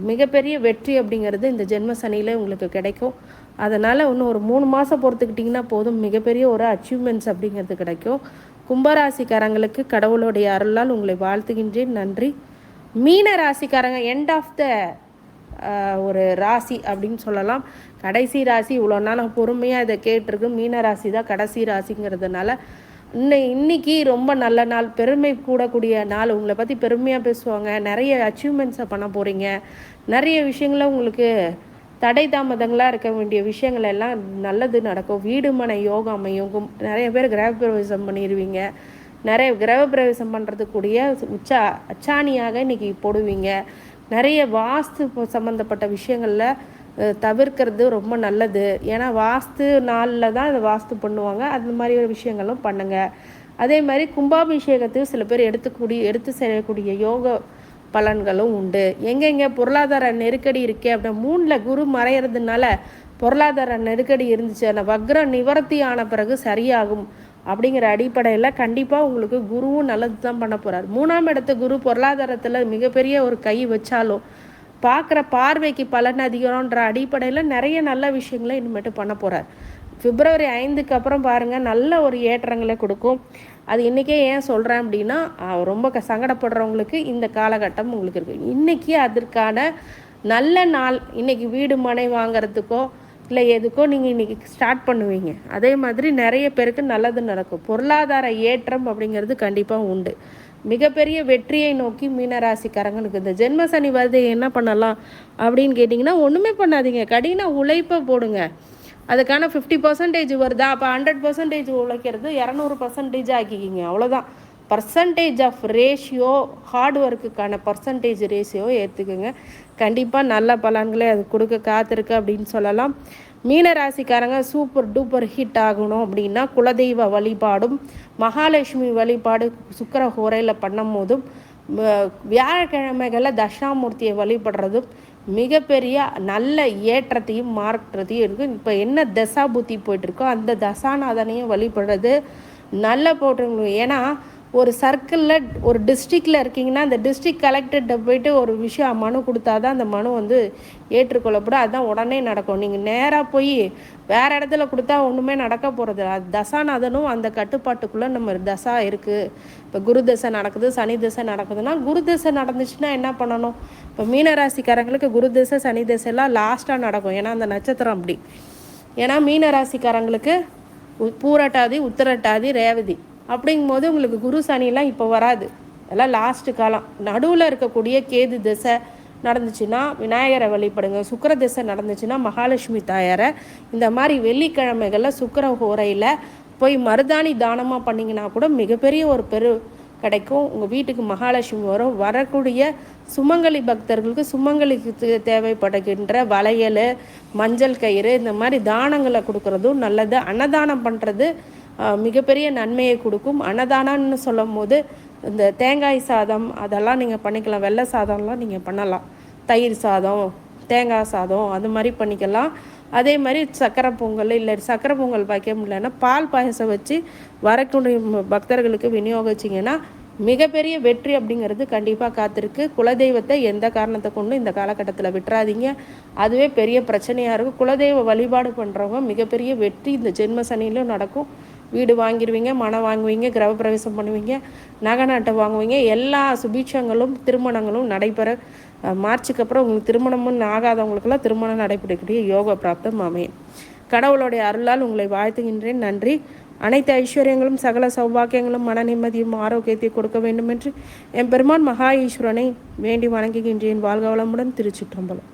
மிகப்பெரிய வெற்றி அப்படிங்கிறது இந்த ஜென்ம சனியில் உங்களுக்கு கிடைக்கும். அதனால் இன்னும் ஒரு 3 மாதம் பொறுத்துக்கிட்டிங்கன்னா போதும், மிகப்பெரிய ஒரு அச்சீவ்மெண்ட்ஸ் அப்படிங்கிறது கிடைக்கும். கும்பராசிக்காரங்களுக்கு கடவுளுடைய அருளால் உங்களை வாழ்த்துகின்றேன். நன்றி. மீன ராசிக்காரங்க எண்ட் ஆஃப் த ஒரு ராசி அப்படின்னு சொல்லலாம். கடைசி ராசி. இவ்வளோ நாள் பொறுமையாக இதை கேட்டிருக்கு. மீன ராசி தான் கடைசி ராசிங்கிறதுனால இன்னைக்கு ரொம்ப நல்ல நாள், பெருமை கூடக்கூடிய நாள். உங்களை பற்றி பெருமையாக பேசுவாங்க, நிறைய அச்சீவ்மெண்ட்ஸை பண்ண போகிறீங்க. நிறைய விஷயங்கள உங்களுக்கு தடை தாமதங்களாக இருக்க வேண்டிய விஷயங்கள் எல்லாம் நல்லது நடக்கும். வீடு மனை யோகம் அமையும். நிறைய பேர் கிரகப்பிரவேசம் பண்ணிடுவீங்க. நிறைய கிரகப்பிரவேசம் பண்ணுறதுக்கூடிய அச்சாணியாக இன்றைக்கி போடுவீங்க. நிறைய வாஸ்து சம்மந்தப்பட்ட விஷயங்களில் தவிர்க்கிறது ரொம்ப நல்லது. ஏன்னா வாஸ்து நாளில் தான் அதை வாஸ்து பண்ணுவாங்க. அந்த மாதிரி விஷயங்களும் பண்ணுங்கள். அதே மாதிரி கும்பாபிஷேகத்தையும் சில பேர் எடுத்து செய்யக்கூடிய யோக பலன்களும் உண்டு. எங்கெங்கே பொருளாதார நெருக்கடி இருக்கே அப்படின்னா 3ல் குரு மறையிறதுனால பொருளாதார நெருக்கடி இருந்துச்சு, அந்த வக்ரம் நிவர்த்தி ஆன பிறகு சரியாகும் அப்படிங்கிற அடிப்படையில் கண்டிப்பாக உங்களுக்கு குருவும் நல்லது தான் பண்ண போகிறார். 3ஆம் இடத்து குரு பொருளாதாரத்தில் மிகப்பெரிய ஒரு கை வச்சாலும் பார்க்குற பார்வைக்கு பலன் அதிகம்ன்ற அடிப்படையில் நிறைய நல்ல விஷயங்களை இனிமேட்டு பண்ண போகிறார். பிப்ரவரி 5க்கு அப்புறம் பாருங்கள், நல்ல ஒரு ஏற்றங்களை கொடுக்கும். அது இன்றைக்கே ஏன் சொல்கிறேன் அப்படின்னா, ரொம்ப சங்கடப்படுறவங்களுக்கு இந்த காலகட்டம் உங்களுக்கு இருக்குது. இன்றைக்கி அதற்கான நல்ல நாள். இன்றைக்கி வீடு மனை வாங்கிறதுக்கோ இல்லை எதுக்கோ நீங்கள் இன்றைக்கி ஸ்டார்ட் பண்ணுவீங்க. அதே மாதிரி நிறைய பேருக்கு நல்லது நடக்கும். பொருளாதார ஏற்றம் அப்படிங்கிறது கண்டிப்பாக உண்டு. மிகப்பெரிய வெற்றியை நோக்கி மீனராசிக்காரங்களுக்கு இந்த ஜென்ம சனி வருது. என்ன பண்ணலாம் அப்படின்னு கேட்டிங்கன்னா, ஒன்றுமே பண்ணாதீங்க, கடின உழைப்பை போடுங்க. அதுக்கான 50% வருதா, அப்போ 100% உழைக்கிறது 200% ஆக்கிக்கிங்க. அவ்வளோதான். பர்சன்டேஜ் ஆஃப் ரேஷியோ, ஹார்ட் ஒர்க்குக்கான பர்சன்டேஜ் ரேஷியோ ஏற்றுக்குங்க. கண்டிப்பாக நல்ல பலன்களே அது கொடுக்க காத்திருக்கு அப்படின்னு சொல்லலாம். மீனராசிக்காரங்க சூப்பர் டூப்பர் ஹிட் ஆகணும் அப்படின்னா குலதெய்வ வழிபாடும் மகாலட்சுமி வழிபாடு சுக்கிர ஹோரையில் பண்ணும் போதும் வியாழக்கிழமைகளில் தட்சிணாமூர்த்தியை வழிபடுறதும் மிகப்பெரிய நல்ல ஏற்றத்தையும் மாற்றத்தையும் இருக்குது. இப்போ என்ன தசா புத்தி போயிட்டுருக்கோ அந்த தசாநாதனையும் வழிபடுறது நல்ல போட்டுருங்க. ஏன்னா ஒரு சர்க்கிளில் ஒரு டிஸ்ட்ரிக்டில் இருக்கீங்கன்னா அந்த டிஸ்ட்ரிக்ட் கலெக்டர்கிட்ட போயிட்டு ஒரு விஷயம் மனு கொடுத்தா தான் அந்த மனு ஏற்றுக்கொள்ளப்படும். அதுதான் உடனே நடக்கும். நீங்கள் நேராக போய் வேறு இடத்துல கொடுத்தா ஒன்றுமே நடக்க போகிறது. அது தசாநாதனும் அந்த கட்டுப்பாட்டுக்குள்ளே நம்ம தசா இருக்குது. இப்போ குரு தசை நடக்குது, சனி தசை நடக்குதுன்னா, குரு தசை நடந்துச்சுன்னா என்ன பண்ணணும்? இப்போ மீனராசிக்காரங்களுக்கு குரு தசை சனி தசைலாம் லாஸ்ட்டாக நடக்கும். ஏன்னா அந்த நட்சத்திரம் அப்படி. ஏன்னா மீனராசிக்காரங்களுக்கு பூரட்டாதி, உத்திரட்டாதி, ரேவதி அப்படிங்கும்போது உங்களுக்கு குரு சனிலாம் இப்போ வராது. எல்லாம் லாஸ்ட்டு காலம். நடுவில் இருக்கக்கூடிய கேது திசை நடந்துச்சுன்னா விநாயகரை வழிபடுங்க. சுக்கிர திசை நடந்துச்சுன்னா மகாலட்சுமி தாயாரை இந்த மாதிரி வெள்ளிக்கிழமைகளில் சுக்கிர ஹோரையில் போய் மருதாணி தானமாக பண்ணிங்கன்னா கூட மிகப்பெரிய ஒரு கிடைக்கும். உங்கள் வீட்டுக்கு மகாலட்சுமி வரும். வரக்கூடிய சுமங்கலி பக்தர்களுக்கு சுமங்கலிக்கு தேவைப்படுகின்ற வளையல், மஞ்சள் கயிறு இந்த மாதிரி தானங்களை கொடுக்குறதும் நல்லது. அன்னதானம் பண்ணுறது மிகப்பெரிய நன்மையை கொடுக்கும். அன்னதானம்னு சொல்லும் போது இந்த தேங்காய் சாதம் அதெல்லாம் நீங்கள் பண்ணிக்கலாம். வெள்ளை சாதம்லாம் நீங்கள் பண்ணலாம். தயிர் சாதம், தேங்காய் சாதம் அது மாதிரி பண்ணிக்கலாம். அதே மாதிரி சக்கரை பொங்கல், இல்லை சக்கரை பொங்கல் வைக்க முடியலன்னா பால் பாயசம் வச்சு வரக்கூடிய பக்தர்களுக்கு விநியோகிச்சிங்கன்னா மிகப்பெரிய வெற்றி அப்படிங்கிறது கண்டிப்பாக காத்திருக்கு. குலதெய்வத்தை எந்த காரணத்தை கொண்டும் இந்த காலகட்டத்தில் விட்டுறாதீங்க. அதுவே பெரிய பிரச்சனையாக இருக்கும். குலதெய்வ வழிபாடு பண்ணுறவங்க மிகப்பெரிய வெற்றி இந்த ஜென்ம சனியிலும் நடக்கும். வீடு வாங்கிடுவீங்க, மனம் வாங்குவீங்க, கிரகப்பிரவேசம் பண்ணுவீங்க, நகை நாட்டை வாங்குவீங்க. எல்லா சுபீட்சங்களும் திருமணங்களும் நடைபெற மார்ச்சுக்கு அப்புறம் உங்களுக்கு திருமணமும் ஆகாதவங்களுக்கெல்லாம் திருமணம் நடைபெறக்கூடிய யோக பிராப்தம் அமையும். கடவுளுடைய அருளால் உங்களை வாழ்த்துகின்றேன். நன்றி. அனைத்து ஐஸ்வர்யங்களும் சகல சௌபாக்கியங்களும் மன நிம்மதியும் ஆரோக்கியத்தை கொடுக்க வேண்டும் என்று எம்பெருமான் மகா ஈஸ்வரனை வேண்டி வணங்குகின்றேன். வாழ்க வளமுடன். திருச்சிற்றம்பலம்.